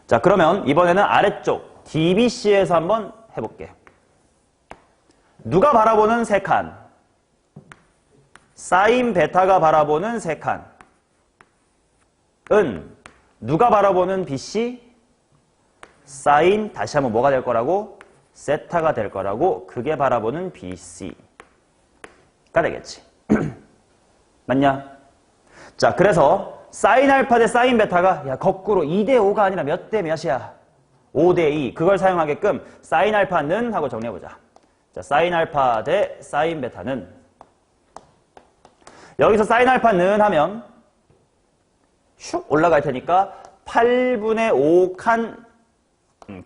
자, 그러면 이번에는 아래쪽 DBC에서 한번 해볼게. 누가 바라보는 3칸? 사인 베타가 바라보는 3칸. 은 누가 바라보는 BC? 사인 다시 한번 뭐가 될 거라고? 세타가 될 거라고. 그게 바라보는 BC가 되겠지. 맞냐? 자, 그래서 사인 알파 대 사인 베타가 야 거꾸로 2대 5가 아니라 몇 대 몇이야? 5대 2. 그걸 사용하게끔 사인 알파는 하고 정리해보자. 자, 사인 알파 대 사인 베타는 여기서 사인 알파는 하면 슉 올라갈 테니까 8분의 5칸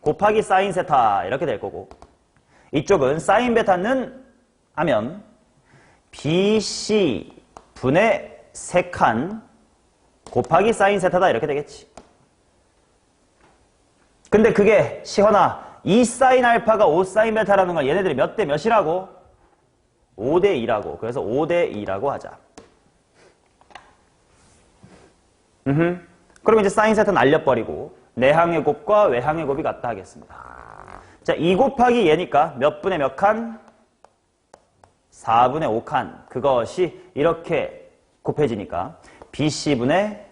곱하기 사인 세타 이렇게 될 거고, 이쪽은 사인 베타는 하면 BC 분의 3칸 곱하기 사인 세타다 이렇게 되겠지. 근데 그게 시헌아 2사인 알파가 5사인 베타라는 건 얘네들이 몇 대 몇이라고? 5대 2라고. 그래서 5대 2라고 하자. 그럼 이제 사인 세타는 날려버리고 내항의 곱과 외항의 곱이 같다 하겠습니다. 자, 2 곱하기 얘니까 몇 분의 몇 칸? 4분의 5칸. 그것이 이렇게 곱해지니까 BC분의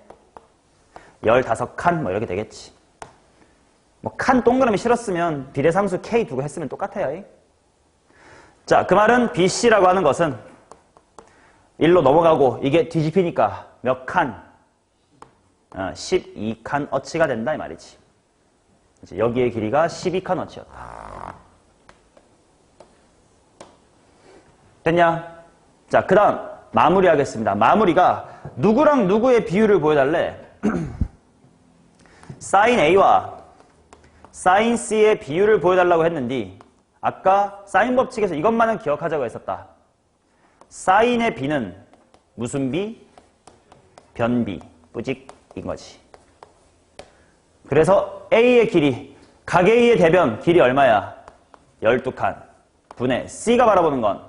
15칸 뭐 이렇게 되겠지. 뭐 칸 동그라미 실었으면 비례상수 K 두고 했으면 똑같아요. 자, 그 말은 BC라고 하는 것은 1로 넘어가고 이게 뒤집히니까 몇 칸? 12칸 어치가 된다 이 말이지. 이제 여기의 길이가 12칸 어치였다. 됐냐? 자, 그 다음 마무리하겠습니다. 마무리가 누구랑 누구의 비율을 보여달래? sin A와 sin C의 비율을 보여달라고 했는데 아까 사인 법칙에서 이것만은 기억하자고 했었다. 사인의 B는 무슨 B? 변비, 뿌직인 거지. 그래서 A의 길이, 각 A의 대변 길이 얼마야? 12칸 분의 C가 바라보는 건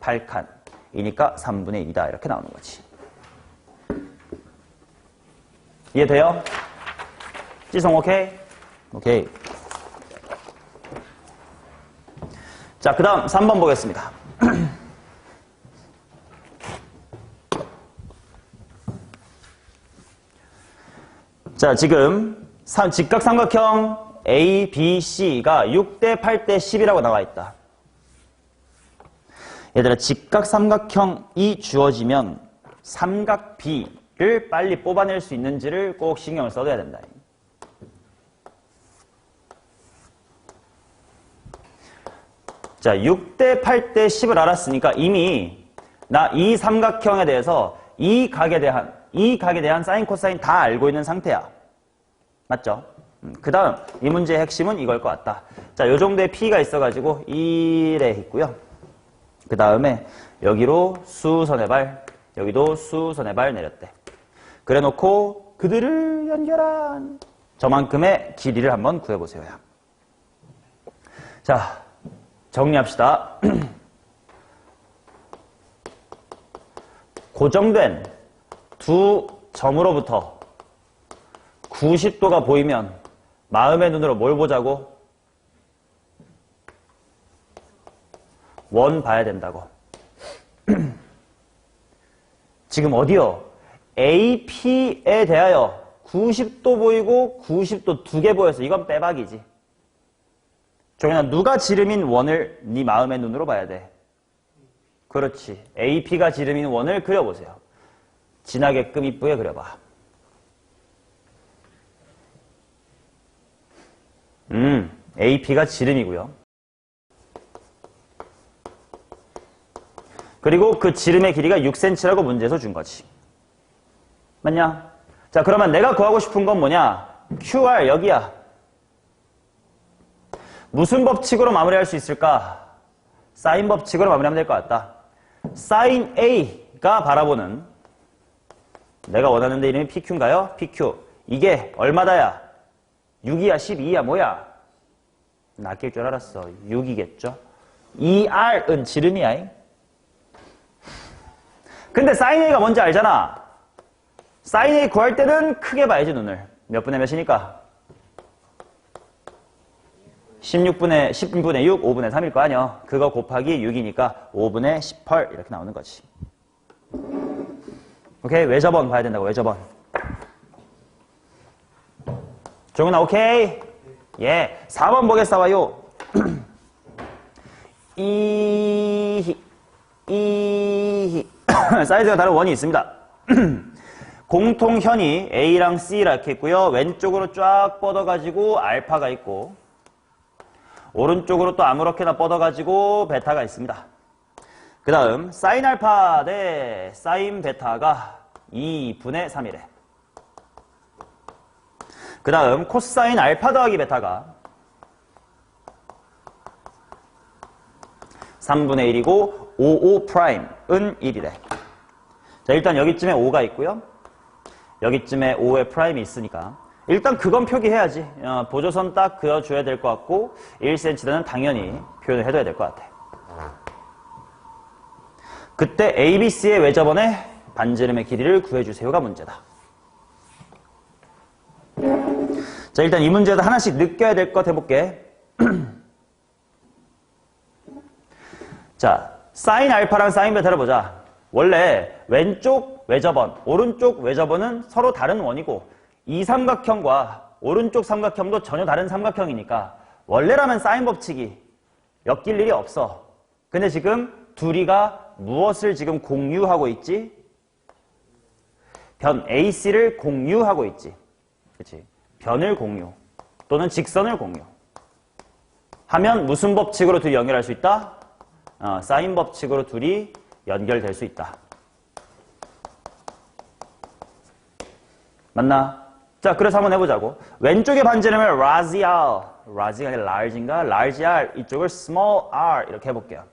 8칸 이니까 3분의 2다 이렇게 나오는 거지. 이해돼요? 찌성 오케이? 오케이. 자, 그 다음 3번 보겠습니다. 자, 지금 직각삼각형 A, B, C가 6대 8대 10이라고 나와 있다. 얘들아, 직각삼각형이 주어지면 삼각 B를 빨리 뽑아낼 수 있는지를 꼭 신경을 써둬야 된다. 자, 6대 8대 10을 알았으니까 이미 나 이 삼각형에 대해서 이 각에 대한 사인, 코사인 다 알고 있는 상태야. 맞죠? 그 다음 이 문제의 핵심은 이걸 것 같다. 자, 요 정도의 P가 있어가지고 1에 있고요. 그 다음에 여기로 수선의 발, 여기도 수선의 발 내렸대. 그래 놓고 그들을 연결한 저만큼의 길이를 한번 구해보세요. 자, 정리합시다. 고정된 두 점으로부터 90도가 보이면 마음의 눈으로 뭘 보자고? 원 봐야 된다고. 지금 어디요? AP에 대하여 90도 보이고 90도 두 개 보여서 이건 빼박이지. 종현아, 누가 지름인 원을 네 마음의 눈으로 봐야 돼. 그렇지. AP가 지름인 원을 그려보세요. 진하게끔 이쁘게 그려봐. AP가 지름이고요. 그리고 그 지름의 길이가 6cm라고 문제에서 준 거지. 맞냐? 자, 그러면 내가 구하고 싶은 건 뭐냐? QR 여기야. 무슨 법칙으로 마무리할 수 있을까? 사인 법칙으로 마무리하면 될 것 같다. 사인 A가 바라보는, 내가 원하는 데 이름이 PQ인가요? PQ. 이게 얼마다야? 6이야? 12이야? 뭐야? 낚일 줄 알았어. 6이겠죠? ER은 지름이야. 근데 사인 A가 뭔지 알잖아. 사인 A 구할 때는 크게 봐야지, 눈을. 몇 분의 몇이니까? 10분의 6, 5분의 3일 거 아니야. 그거 곱하기 6이니까 5분의 18 이렇게 나오는 거지. 오케이? 외접원 봐야 된다고, 외접원. 정훈아, 오케이? 예. 4번 보겠사와요. 사이즈가 다른 원이 있습니다. 공통현이 A랑 C 이렇게 있고요. 왼쪽으로 쫙 뻗어가지고 알파가 있고, 오른쪽으로 또 아무렇게나 뻗어가지고 베타가 있습니다. 그 다음 사인 알파 대 사인 베타가 2분의 3이래. 그 다음 코사인 알파 더하기 베타가 3분의 1이고 55 프라임은 1이래. 자, 일단 여기쯤에 5가 있고요. 여기쯤에 5의 프라임이 있으니까 일단 그건 표기해야지. 보조선 딱 그어줘야 될 것 같고 1cm는 당연히 표현을 해둬야 될 것 같아. 그때 ABC의 외접원의 반지름의 길이를 구해주세요가 문제다. 자, 일단 이 문제도 하나씩 느껴야 될 것 해볼게. 자, 사인 알파랑 사인 베타를 보자. 원래 왼쪽 외접원, 오른쪽 외접원은 서로 다른 원이고 이 삼각형과 오른쪽 삼각형도 전혀 다른 삼각형이니까 원래라면 사인 법칙이 엮일 일이 없어. 근데 지금 둘이가 무엇을 지금 공유하고 있지? 변 AC를 공유하고 있지. 그치? 변을 공유 또는 직선을 공유 하면 무슨 법칙으로 둘이 연결할 수 있다? 사인 법칙으로 둘이 연결될 수 있다. 맞나? 자, 그래서 한번 해보자고. 왼쪽의 반지름을 라지가 아니라 large인가? large r, 이쪽을 small r 이렇게 해볼게요.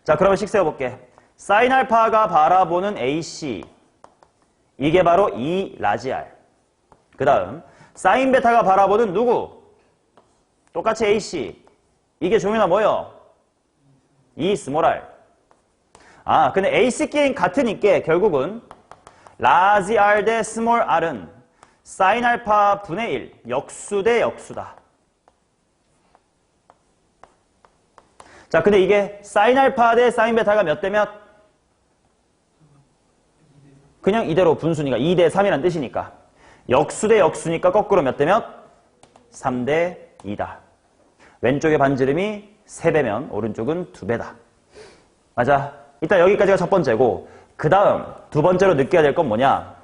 자, 그러면 식 세워볼게. 사인 알파가 바라보는 AC, 이게 바로 이 라지 r. 그 다음 사인 베타가 바라보는 누구? 똑같이 AC, 이게 종현아 뭐요? 이 스몰 r. 근데 AC 게임 같으니까 결국은 라지 r 대 스몰 r은 사인 알파 분의 1, 역수 대 역수다. 자, 근데 이게 사인 알파 대 사인 베타가 몇 대 몇? 그냥 이대로 분수니까 2 대 3이라는 뜻이니까. 역수 대 역수니까 거꾸로 몇 대 몇? 3 대 2다. 왼쪽의 반지름이 3배면 오른쪽은 2배다. 맞아. 일단 여기까지가 첫 번째고, 그 다음 두 번째로 느껴야 될 건 뭐냐?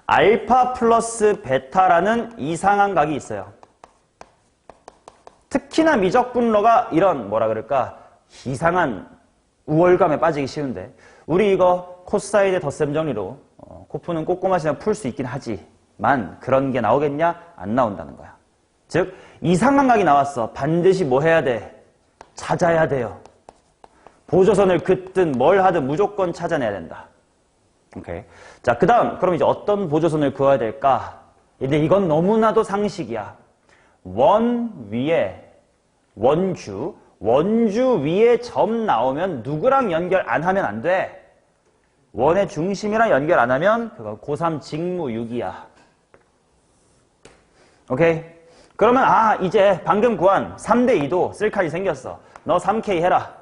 알파 플러스 베타라는 이상한 각이 있어요. 특히나 미적분러가 이런 뭐라 그럴까 이상한 우월감에 빠지기 쉬운데, 우리 이거 코사인의 덧셈 정리로 코프는 꼼꼼하시나 풀 수 있긴 하지만 그런 게 나오겠냐? 안 나온다는 거야. 즉 이상한 각이 나왔어. 반드시 뭐 해야 돼? 찾아야 돼요. 보조선을 긋든 뭘 하든 무조건 찾아내야 된다. 오케이. 자, 그 다음 그럼 이제 어떤 보조선을 그어야 될까? 근데 이건 너무나도 상식이야. 원 위에 원주 위에 점 나오면 누구랑 연결 안 하면 안 돼. 원의 중심이랑 연결 안 하면 그거 고3 직무 6이야. 오케이? 그러면 이제 방금 구한 3대 2도 쓸 칸이 생겼어. 너 3K 해라.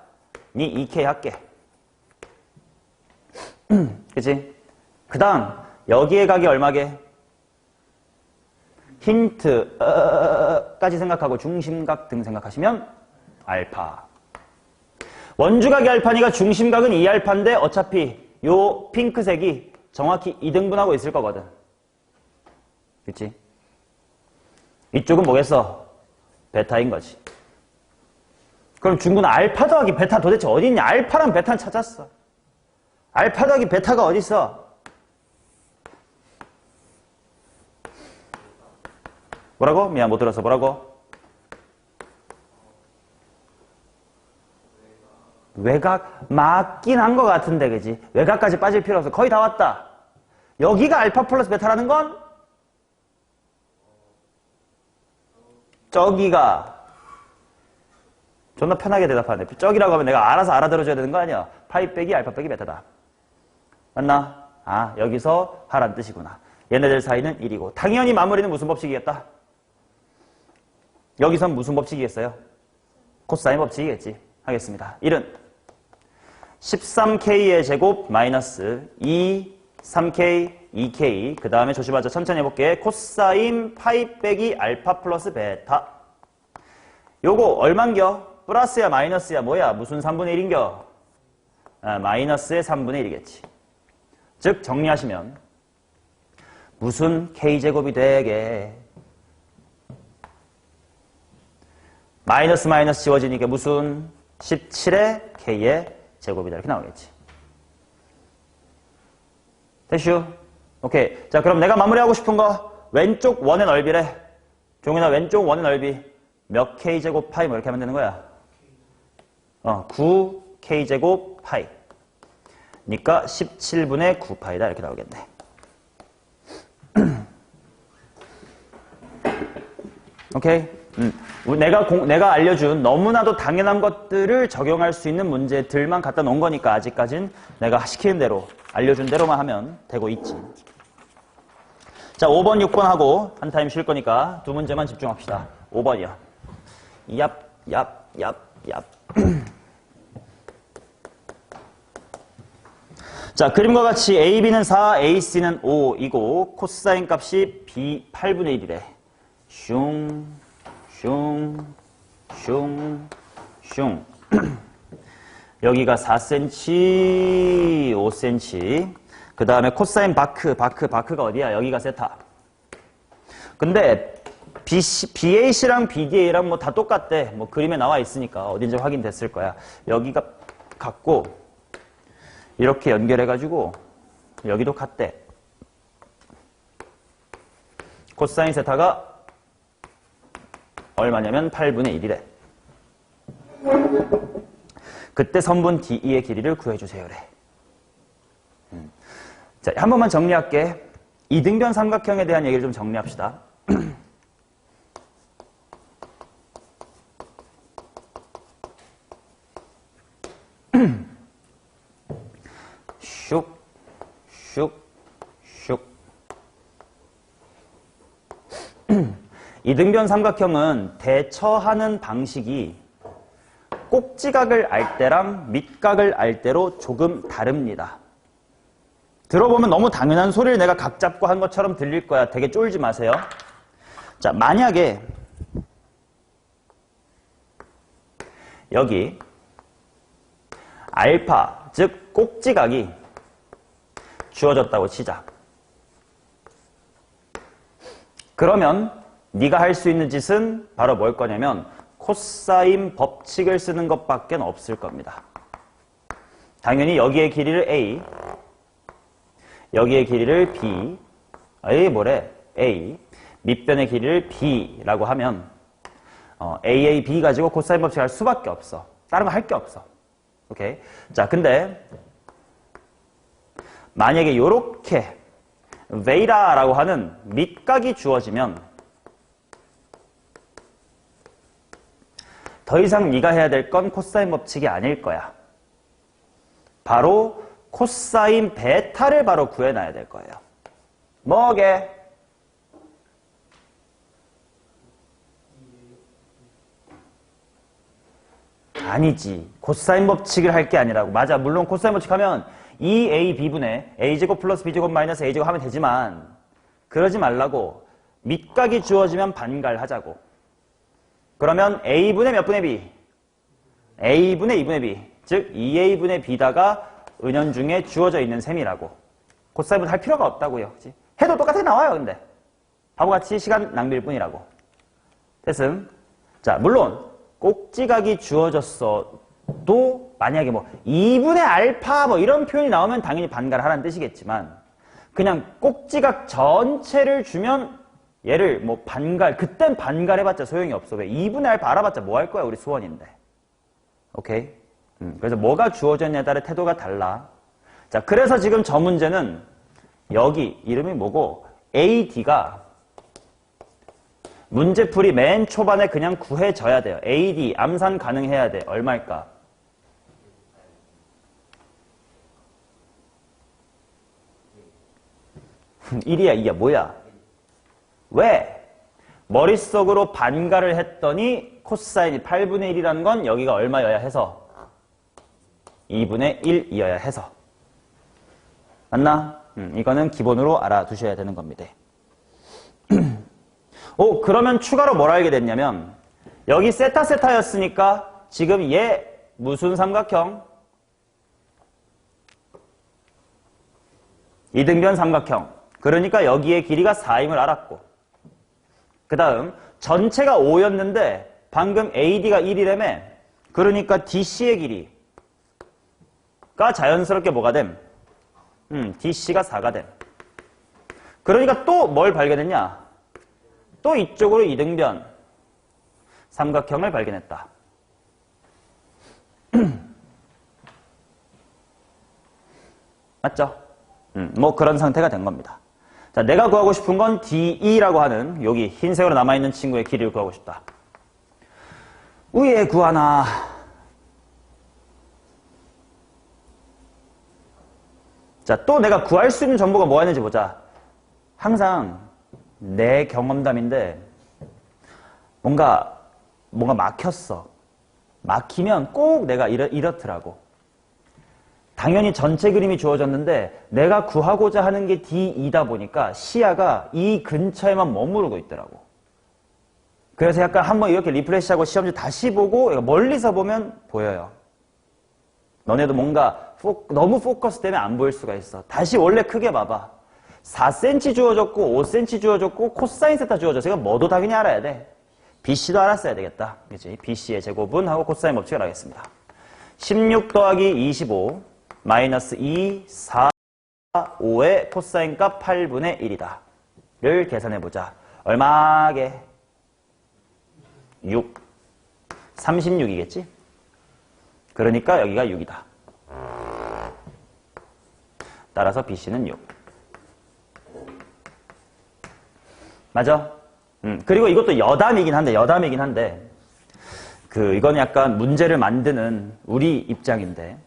니 2K 할게. 그치? 그 다음 여기에 각이 얼마게? 힌트 까지 생각하고 중심각 등 생각하시면 알파. 원주각이 알파니까 중심각은 2알파인데 어차피 요 핑크색이 정확히 2등분하고 있을 거거든. 그치? 이쪽은 뭐겠어? 베타인 거지. 그럼 중구는 알파 더하기 베타 도대체 어디 있냐? 알파랑 베타는 찾았어. 알파 더하기 베타가 어디 있어? 뭐라고? 미안, 못 들었어. 뭐라고? 외곽 맞긴 한 것 같은데, 그지? 외곽까지 빠질 필요 없어. 거의 다 왔다. 여기가 알파 플러스 베타라는 건 저기가 존나 편하게 대답하네. 저기라고 하면 내가 알아서 알아들어줘야 되는 거 아니야? 파이 빼기 알파 빼기 베타다. 맞나? 여기서 하란 뜻이구나. 얘네들 사이는 1이고 당연히 마무리는 무슨 법칙이겠다? 여기선 무슨 법칙이겠어요? 코사인 법칙이겠지. 하겠습니다. 1은 13K의 제곱 마이너스 3K, 2K. 그 다음에 조심하자. 천천히 해볼게. 코사인 파이 빼기 알파 플러스 베타. 요거 얼만겨? 플러스야 마이너스야 뭐야? 무슨 3분의 1인겨? 마이너스의 3분의 1이겠지. 즉 정리하시면 무슨 K제곱이 되게 마이너스 마이너스 지워지니까 무슨 17의 K의 제곱이다 이렇게 나오겠지. 됐슈? 오케이. 자, 그럼 내가 마무리하고 싶은 거 왼쪽 원의 넓이래. 종현아, 왼쪽 원의 넓이 몇 K제곱 파이 뭐 이렇게 하면 되는 거야. 9K제곱 파이. 그러니까 17분의 9파이다 이렇게 나오겠네. 오케이? 내가 알려준 너무나도 당연한 것들을 적용할 수 있는 문제들만 갖다 놓은 거니까 아직까진 내가 시키는 대로 알려준 대로만 하면 되고 있지. 자, 5번, 6번 하고 한 타임 쉴 거니까 두 문제만 집중합시다. 5번이야. 얍. 자, 그림과 같이 AB는 4, AC는 5이고 코사인 값이 B 8분의 1이래. 슝, 슝, 슝, 슝. 여기가 4cm, 5cm. 그 다음에 코사인 바크가 어디야? 여기가 세타. 근데 BAC랑 BDA랑 뭐 다 똑같대. 뭐 그림에 나와 있으니까 어딘지 확인됐을 거야. 여기가 같고 이렇게 연결해가지고 여기도 같대. 코사인 세타가 얼마냐면 8분의 1이래. 그때 선분 DE의 길이를 구해주세요래. 자, 한 번만 정리할게. 이등변 삼각형에 대한 얘기를 좀 정리합시다. 슉, 슉, 슉. 이등변 삼각형은 대처하는 방식이 꼭지각을 알 때랑 밑각을 알 때로 조금 다릅니다. 들어보면 너무 당연한 소리를 내가 각 잡고 한 것처럼 들릴 거야. 되게 쫄지 마세요. 자, 만약에 여기 알파, 즉 꼭지각이 주어졌다고 치자. 그러면 네가 할 수 있는 짓은 바로 뭘 거냐면 코사인 법칙을 쓰는 것밖에 없을 겁니다. 당연히 여기의 길이를 A, 여기의 길이를 B, A, 밑변의 길이를 B라고 하면 B 가지고 코사인 법칙 할 수밖에 없어. 다른 거 할 게 없어. 오케이? 자, 근데 만약에 요렇게 베이타라고 하는 밑각이 주어지면 더 이상 네가 해야 될 건 코사인 법칙이 아닐 거야. 바로 코사인 베타를 바로 구해놔야 될 거예요. 뭐게? 아니지. 코사인 법칙을 할 게 아니라고. 맞아. 물론 코사인 법칙 하면 2AB분의 A제곱 플러스 B제곱 마이너스 A제곱 하면 되지만 그러지 말라고. 밑각이 주어지면 반갈하자고. 그러면 A분의 몇 분의 B? A분의 2분의 B. 즉 2A분의 B다가 은연중에 주어져 있는 셈이라고. 코사인을 할 필요가 없다고요. 그치? 해도 똑같이 나와요. 근데 바보같이 시간 낭비일 뿐이라고. 됐음? 자, 물론 꼭지각이 주어졌어도 만약에 뭐 2분의 알파 뭐 이런 표현이 나오면 당연히 반갈하라는 뜻이겠지만 그냥 꼭지각 전체를 주면 얘를 뭐 반갈, 그땐 반갈해봤자 소용이 없어. 왜? 2분의 알파 알아봤자 뭐 할 거야? 우리 수원인데. 오케이? 그래서 뭐가 주어졌냐에 따라 태도가 달라. 자, 그래서 지금 저 문제는 여기 이름이 뭐고 AD가 문제풀이 맨 초반에 그냥 구해져야 돼요. AD 암산 가능해야 돼. 얼마일까? (1이야) (2야) 뭐야? 왜? 머릿속으로 반갈을 했더니 코사인이 8분의 1이라는 건 여기가 얼마여야 해서 2분의 1이어야 해서. 맞나? 이거는 기본으로 알아두셔야 되는 겁니다. 오, 그러면 추가로 뭘 알게 됐냐면 여기 세타였으니까 지금 얘 무슨 삼각형? 이등변 삼각형. 그러니까 여기의 길이가 4임을 알았고 그 다음 전체가 5였는데 방금 AD가 1이라며. 그러니까 DC의 길이가 자연스럽게 뭐가 됨? DC가 4가 됨. 그러니까 또 뭘 발견했냐? 또 이쪽으로 이등변 삼각형을 발견했다. 맞죠? 뭐 그런 상태가 된 겁니다. 자, 내가 구하고 싶은 건 DE라고 하는 여기 흰색으로 남아있는 친구의 길이를 구하고 싶다. 위에 구하나. 자, 또 내가 구할 수 있는 정보가 뭐가 있는지 보자. 항상 내 경험담인데 뭔가 막혔어. 막히면 꼭 내가 이렇더라고. 당연히 전체 그림이 주어졌는데 내가 구하고자 하는 게 D2다 보니까 시야가 이 근처에만 머무르고 있더라고. 그래서 약간 한번 이렇게 리프레시하고 시험지 다시 보고 멀리서 보면 보여요. 너네도 뭔가 너무 포커스 때문에 안 보일 수가 있어. 다시 원래 크게 봐봐. 4cm 주어졌고 5cm 주어졌고 코사인 세타 주어졌어. 이건 뭐도 당연히 알아야 돼. BC도 알았어야 되겠다. 그치? BC의 제곱은 하고 코사인 법칙을 알겠습니다. 16 더하기 25 마이너스 2, 4, 5의 코사인 값 8분의 1이다. 를 계산해보자. 얼마게? 6. 36이겠지? 그러니까 여기가 6이다. 따라서 BC는 6. 맞아? 그리고 이것도 여담이긴 한데, 이건 약간 문제를 만드는 우리 입장인데,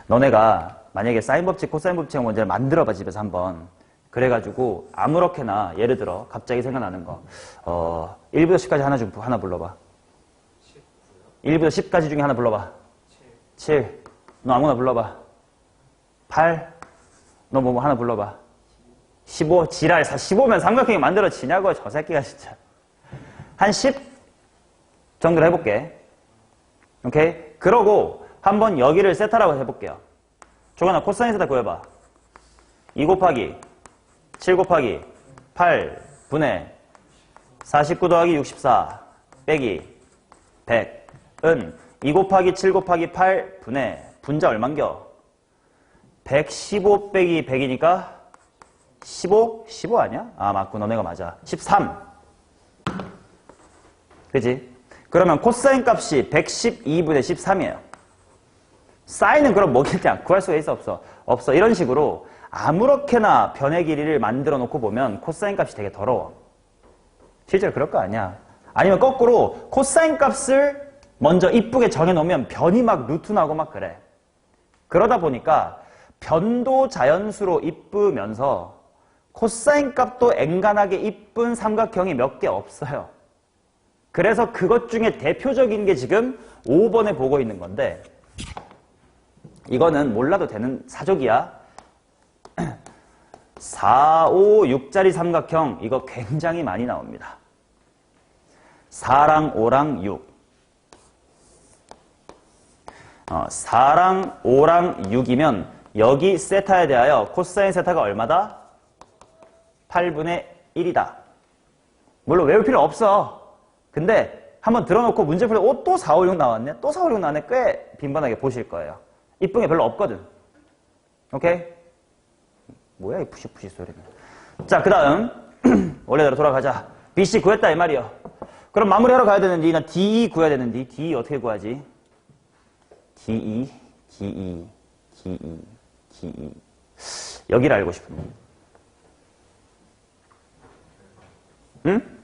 너네가 만약에 사인 법칙, 코사인 법칙 문제를 만들어봐, 집에서 한번. 그래가지고, 아무렇게나, 예를 들어, 갑자기 생각나는 거, 1부터 10까지 하나 불러봐. 1부터 10까지 중에 하나 불러봐. 7. 너 아무나 불러봐. 8. 너 뭐 하나 불러봐. 15. 지랄. 15면 삼각형이 만들어지냐고, 저 새끼가 진짜. 한 10 정도로 해볼게. 오케이? 그러고, 한번 여기를 세타라고 해볼게요. 조건아, 코사인 세타 구해봐. 2 곱하기 7 곱하기 8 분의 49 더하기 64 빼기 100은 2 곱하기 7 곱하기 8 분의 분자 얼만겨? 115 빼기 100이니까 15? 15 아니야? 아 맞고 너네가 맞아. 13. 그지? 그러면 코사인 값이 112분의 13이에요. 사인은 그럼 뭐겠냐 구할 수가 있어 없어? 없어. 이런 식으로 아무렇게나 변의 길이를 만들어 놓고 보면 코사인 값이 되게 더러워. 실제로 그럴 거 아니야. 아니면 거꾸로 코사인 값을 먼저 이쁘게 정해놓으면 변이 막 루트 나고 막 그래. 그러다 보니까 변도 자연수로 이쁘면서 코사인 값도 앵간하게 이쁜 삼각형이 몇 개 없어요. 그래서 그것 중에 대표적인 게 지금 5번에 보고 있는 건데 이거는 몰라도 되는 사족이야. 4, 5, 6짜리 삼각형 이거 굉장히 많이 나옵니다. 4랑 5랑 6 4랑 5랑 6이면 여기 세타에 대하여 코사인 세타가 얼마다? 8분의 1이다. 물론 외울 필요 없어. 근데 한번 들어놓고 문제 풀고 또 4, 5, 6 나왔네? 또 4, 5, 6 나왔네? 꽤 빈번하게 보실 거예요. 이쁜 게 별로 없거든. 오케이? 뭐야 이 푸시푸시 소리는. 자, 그 다음 원래대로 돌아가자. BC 구했다 이 말이요. 그럼 마무리하러 가야 되는데 나 DE 구해야 되는데 DE 어떻게 구하지? DE 여기를 알고 싶은데. 응?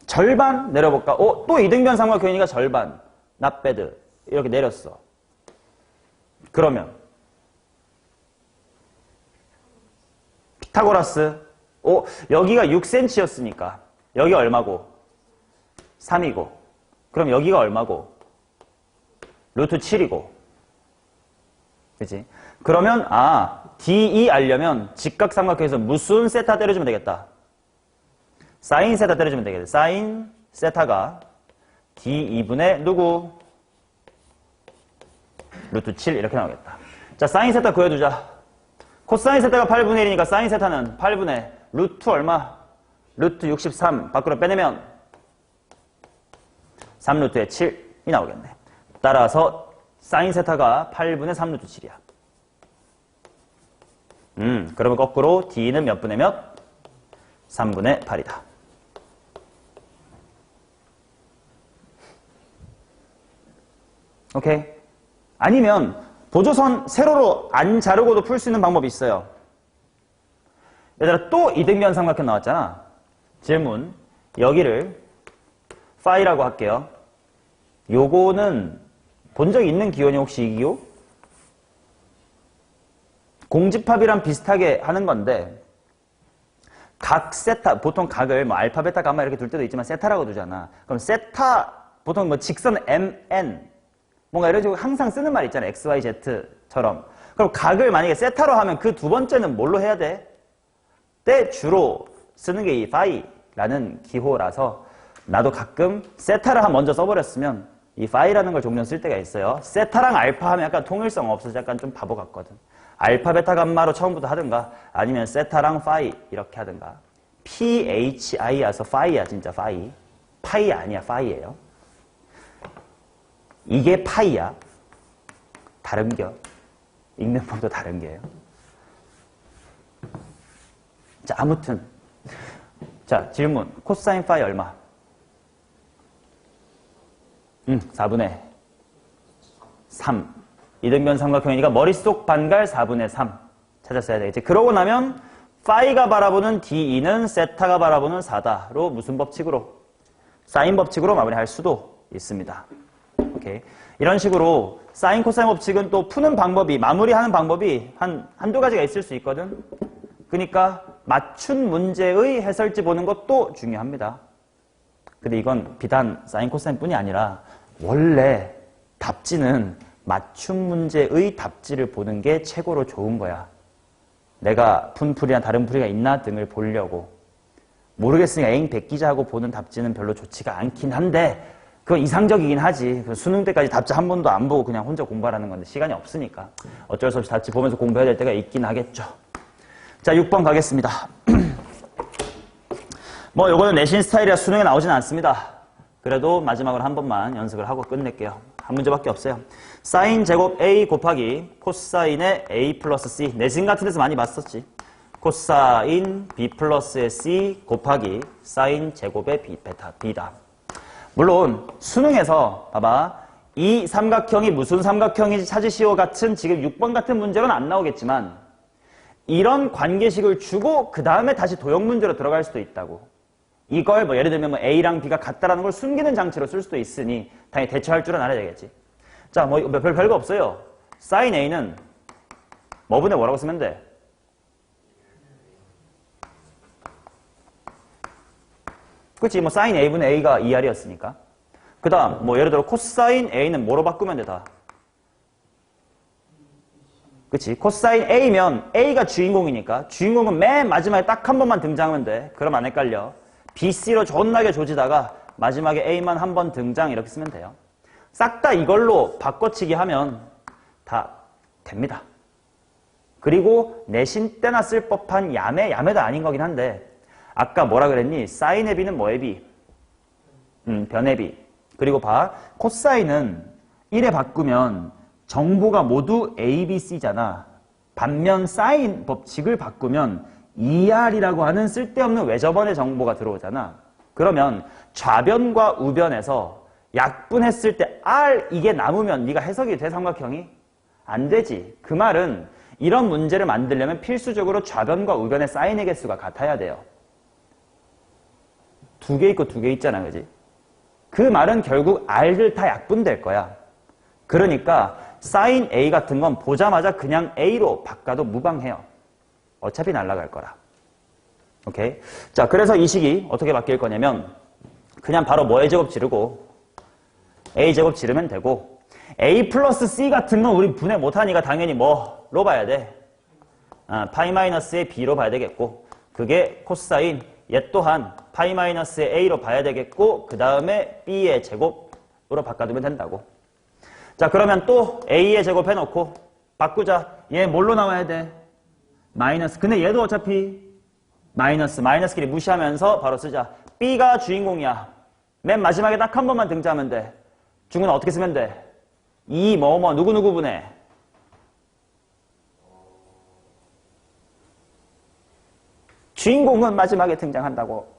절반 내려볼까? 또 이등변 삼각형이니까 절반. not bad. 이렇게 내렸어. 그러면 피타고라스. 여기가 6cm였으니까 여기 얼마고? 3이고. 그럼 여기가 얼마고? 루트 7이고. 그치? 그러면 DE 알려면 직각삼각형에서 무슨 세타 때려주면 되겠다. 사인 세타 때려주면 되겠다. 사인 세타가 D2분의 누구? 루트 7 이렇게 나오겠다. 자, 사인 세타 구해두자. 코사인 세타가 8분의 1이니까 사인 세타는 8분의 루트 얼마? 루트 63 밖으로 빼내면 3루트의 7이 나오겠네. 따라서 사인 세타가 8분의 3루트 7이야. 그러면 거꾸로 D는 몇 분의 몇? 3분의 8이다. 오케이? 아니면 보조선 세로로 안 자르고도 풀 수 있는 방법이 있어요. 얘들아 또 이등변 삼각형 나왔잖아. 질문. 여기를 파이라고 할게요. 요거는 본 적 있는 기호니 혹시 이 기호? 공집합이랑 비슷하게 하는 건데 각 세타, 보통 각을 뭐 알파, 베타, 가마 이렇게 둘 때도 있지만 세타라고 두잖아. 그럼 세타, 보통 뭐 직선 MN 뭔가 이런 식으로 항상 쓰는 말 있잖아요. x, y, z처럼. 그럼 각을 만약에 세타로 하면 그 두 번째는 뭘로 해야 돼? 때 주로 쓰는 게 이 파이라는 기호라서 나도 가끔 세타를 한 먼저 써버렸으면 이 파이라는 걸 종종 쓸 때가 있어요. 세타랑 알파 하면 약간 통일성 없어서 약간 좀 바보 같거든. 알파, 베타, 감마로 처음부터 하든가 아니면 세타랑 파이 이렇게 하든가. PHI여서 파이야 진짜 파이. 파이 아니야 파이예요. 이게 파이야. 다른겨. 읽는 법도 다른 게요. 자, 아무튼. 자, 질문. 코사인 파이 얼마? 4분의 3. 이등변 삼각형이니까 머릿속 반갈 4분의 3. 찾았어야 되겠지. 그러고 나면 파이가 바라보는 D2는 세타가 바라보는 4다로 무슨 법칙으로? 사인 법칙으로 마무리할 수도 있습니다. 오케이. 이런 식으로 사인 코사인 법칙은 또 푸는 방법이, 마무리하는 방법이 한두 가지가 있을 수 있거든. 그러니까 맞춘 문제의 해설지 보는 것도 중요합니다. 근데 이건 비단 사인 코사인 뿐이 아니라 원래 답지는 맞춤 문제의 답지를 보는 게 최고로 좋은 거야. 내가 푼 풀이나 다른 풀이가 있나 등을 보려고. 모르겠으니까 에잉 베끼자하고 보는 답지는 별로 좋지가 않긴 한데 그건 이상적이긴 하지. 수능 때까지 답지 한 번도 안 보고 그냥 혼자 공부하라는 건데 시간이 없으니까 어쩔 수 없이 답지 보면서 공부해야 될 때가 있긴 하겠죠. 자, 6번 가겠습니다. 뭐 요거는 내신 스타일이라 수능에 나오진 않습니다. 그래도 마지막으로 한 번만 연습을 하고 끝낼게요. 한 문제밖에 없어요. 사인 제곱 A 곱하기 코사인의 A 플러스 C. 내신 같은 데서 많이 봤었지. 코사인 B 플러스의 C 곱하기 사인 제곱의 B다. 물론 수능에서 봐봐. 이 삼각형이 무슨 삼각형인지 찾으시오 같은 지금 6번 같은 문제로는 안 나오겠지만 이런 관계식을 주고 그 다음에 다시 도형 문제로 들어갈 수도 있다고. 이걸 뭐 예를 들면 뭐 A랑 B가 같다라는 걸 숨기는 장치로 쓸 수도 있으니 당연히 대처할 줄은 알아야 되겠지. 자, 뭐 별거 없어요. 사인 A는 뭐분의 뭐라고 쓰면 돼? 그치? 뭐 사인 A분의 A가 2R이었으니까. 그 다음 뭐 예를 들어 코사인 A는 뭐로 바꾸면 돼 다? 그치? 코사인 A면 A가 주인공이니까 주인공은 맨 마지막에 딱 한 번만 등장하면 돼. 그럼 안 헷갈려. BC로 존나게 조지다가 마지막에 A만 한 번 등장 이렇게 쓰면 돼요. 싹 다 이걸로 바꿔치기 하면 다 됩니다. 그리고 내신 때나 쓸 법한 야매도 아닌 거긴 한데 아까 뭐라 그랬니? 사인의 B는 뭐의 B? 변의 B. 그리고 봐. 코사인은 1에 바꾸면 정보가 모두 A, B, C잖아. 반면 사인 법칙을 바꾸면 ER이라고 하는 쓸데없는 외접원의 정보가 들어오잖아. 그러면 좌변과 우변에서 약분했을 때 R 이게 남으면 네가 해석이 돼 삼각형이? 안 되지. 그 말은 이런 문제를 만들려면 필수적으로 좌변과 우변의 사인의 개수가 같아야 돼요. 2개 있고 2개 있잖아. 그지? 그 말은 결국 R들 다 약분될 거야. 그러니까 사인 A 같은 건 보자마자 그냥 A로 바꿔도 무방해요. 어차피 날아갈 거라. 오케이? 자, 그래서 이 식이 어떻게 바뀔 거냐면 그냥 바로 뭐의 제곱 지르고 A 제곱 지르면 되고 A 플러스 C 같은 건 우리 분해 못하니까 당연히 뭐로 봐야 돼? 파이 마이너스의 B로 봐야 되겠고 그게 코사인 얘 또한 파이 마이너스의 A로 봐야 되겠고 그 다음에 B의 제곱으로 바꿔두면 된다고. 자, 그러면 또 A의 제곱 해놓고 바꾸자. 얘 뭘로 나와야 돼? 마이너스. 근데 얘도 어차피 마이너스끼리 무시하면서 바로 쓰자. B가 주인공이야. 맨 마지막에 딱 한 번만 등장하면 돼. 중국은 어떻게 쓰면 돼? 이 누구누구 분해. 주인공은 마지막에 등장한다고.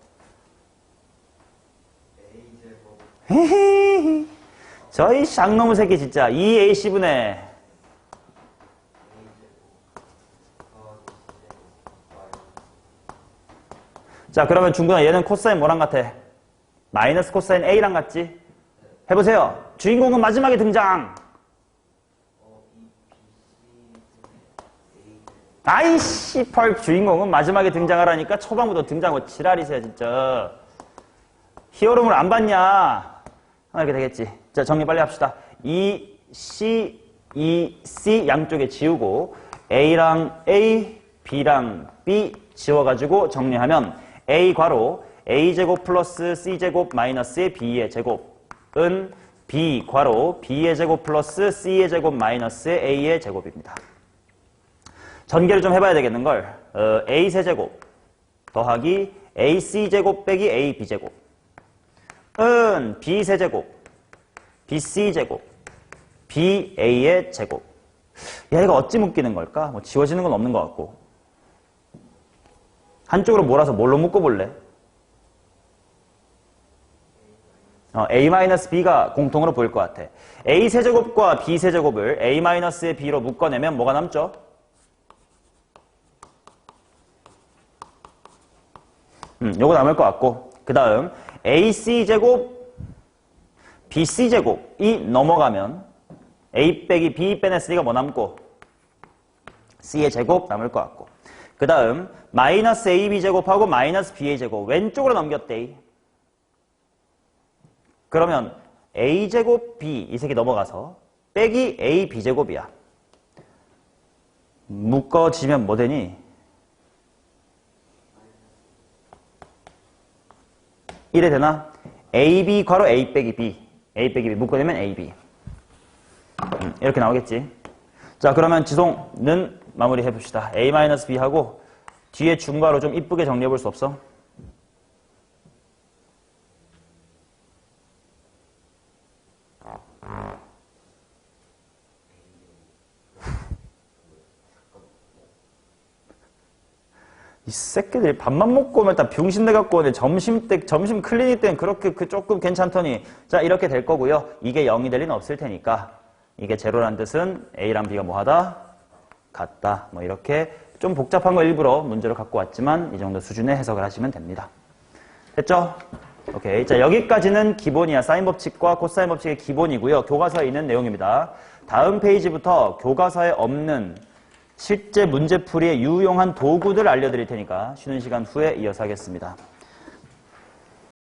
헤헤. 저희 쌍놈의 새끼 진짜. 2AC분의 자, 그러면 중근아 얘는 코사인 뭐랑 같아? 마이너스 코사인 A랑 같지? 해보세요. 주인공은 마지막에 등장. 아이씨 펄 주인공은 마지막에 등장하라니까 초반부터 등장하고 지랄이세요 진짜. 히어로물 안 봤냐? 이렇게 되겠지. 자, 정리 빨리 합시다. 이 C, E, C 양쪽에 지우고 A랑 A, B랑 B 지워가지고 정리하면 A 괄호 A제곱 플러스 C제곱 마이너스의 B의 제곱은 B 괄호 B의 제곱 플러스 C의 제곱 마이너스의 A의 제곱입니다. 전개를 좀 해봐야 되겠는걸. A 세제곱 더하기 AC제곱 빼기 AB제곱 은 B 세제곱 BC제곱 BA의 제곱. 얘가 어찌 묶이는 걸까? 뭐 지워지는 건 없는 것 같고. 한쪽으로 몰아서 뭘로 묶어볼래? A-B가 공통으로 보일 것 같아. A 세제곱과 B 세제곱을 A-의 B로 묶어내면 뭐가 남죠? 요거 남을 것 같고. 그 다음 AC제곱 BC제곱이 넘어가면 A 빼기 B 빼냈으니까 뭐 남고? C의 제곱 남을 것 같고. 그 다음 마이너스 AB제곱하고 마이너스 BA제곱 왼쪽으로 넘겼대. 그러면 A제곱 B 이 색이 넘어가서 빼기 AB제곱이야. 묶어지면 뭐 되니? 이래 되나? AB 괄호 A 빼기 B A 빼기 B 묶어내면 AB 이렇게 나오겠지. 자, 그러면 지송은 마무리 해봅시다. A-B 하고 뒤에 중괄호 좀 이쁘게 정리해 볼 수 없어? 이 새끼들이 밥만 먹고 오면 다 병신내 갖고 오네. 점심 클리닉 때는 그렇게 조금 괜찮더니. 자, 이렇게 될 거고요. 이게 0이 될 리는 없을 테니까. 이게 제로란 뜻은 A랑 B가 뭐하다? 같다. 뭐 이렇게 좀 복잡한 거 일부러 문제로 갖고 왔지만 이 정도 수준의 해석을 하시면 됩니다. 됐죠? 오케이. 자, 여기까지는 기본이야. 사인 법칙과 코사인 법칙의 기본이고요. 교과서에 있는 내용입니다. 다음 페이지부터 교과서에 없는 실제 문제풀이에 유용한 도구들 알려드릴 테니까 쉬는 시간 후에 이어서 하겠습니다.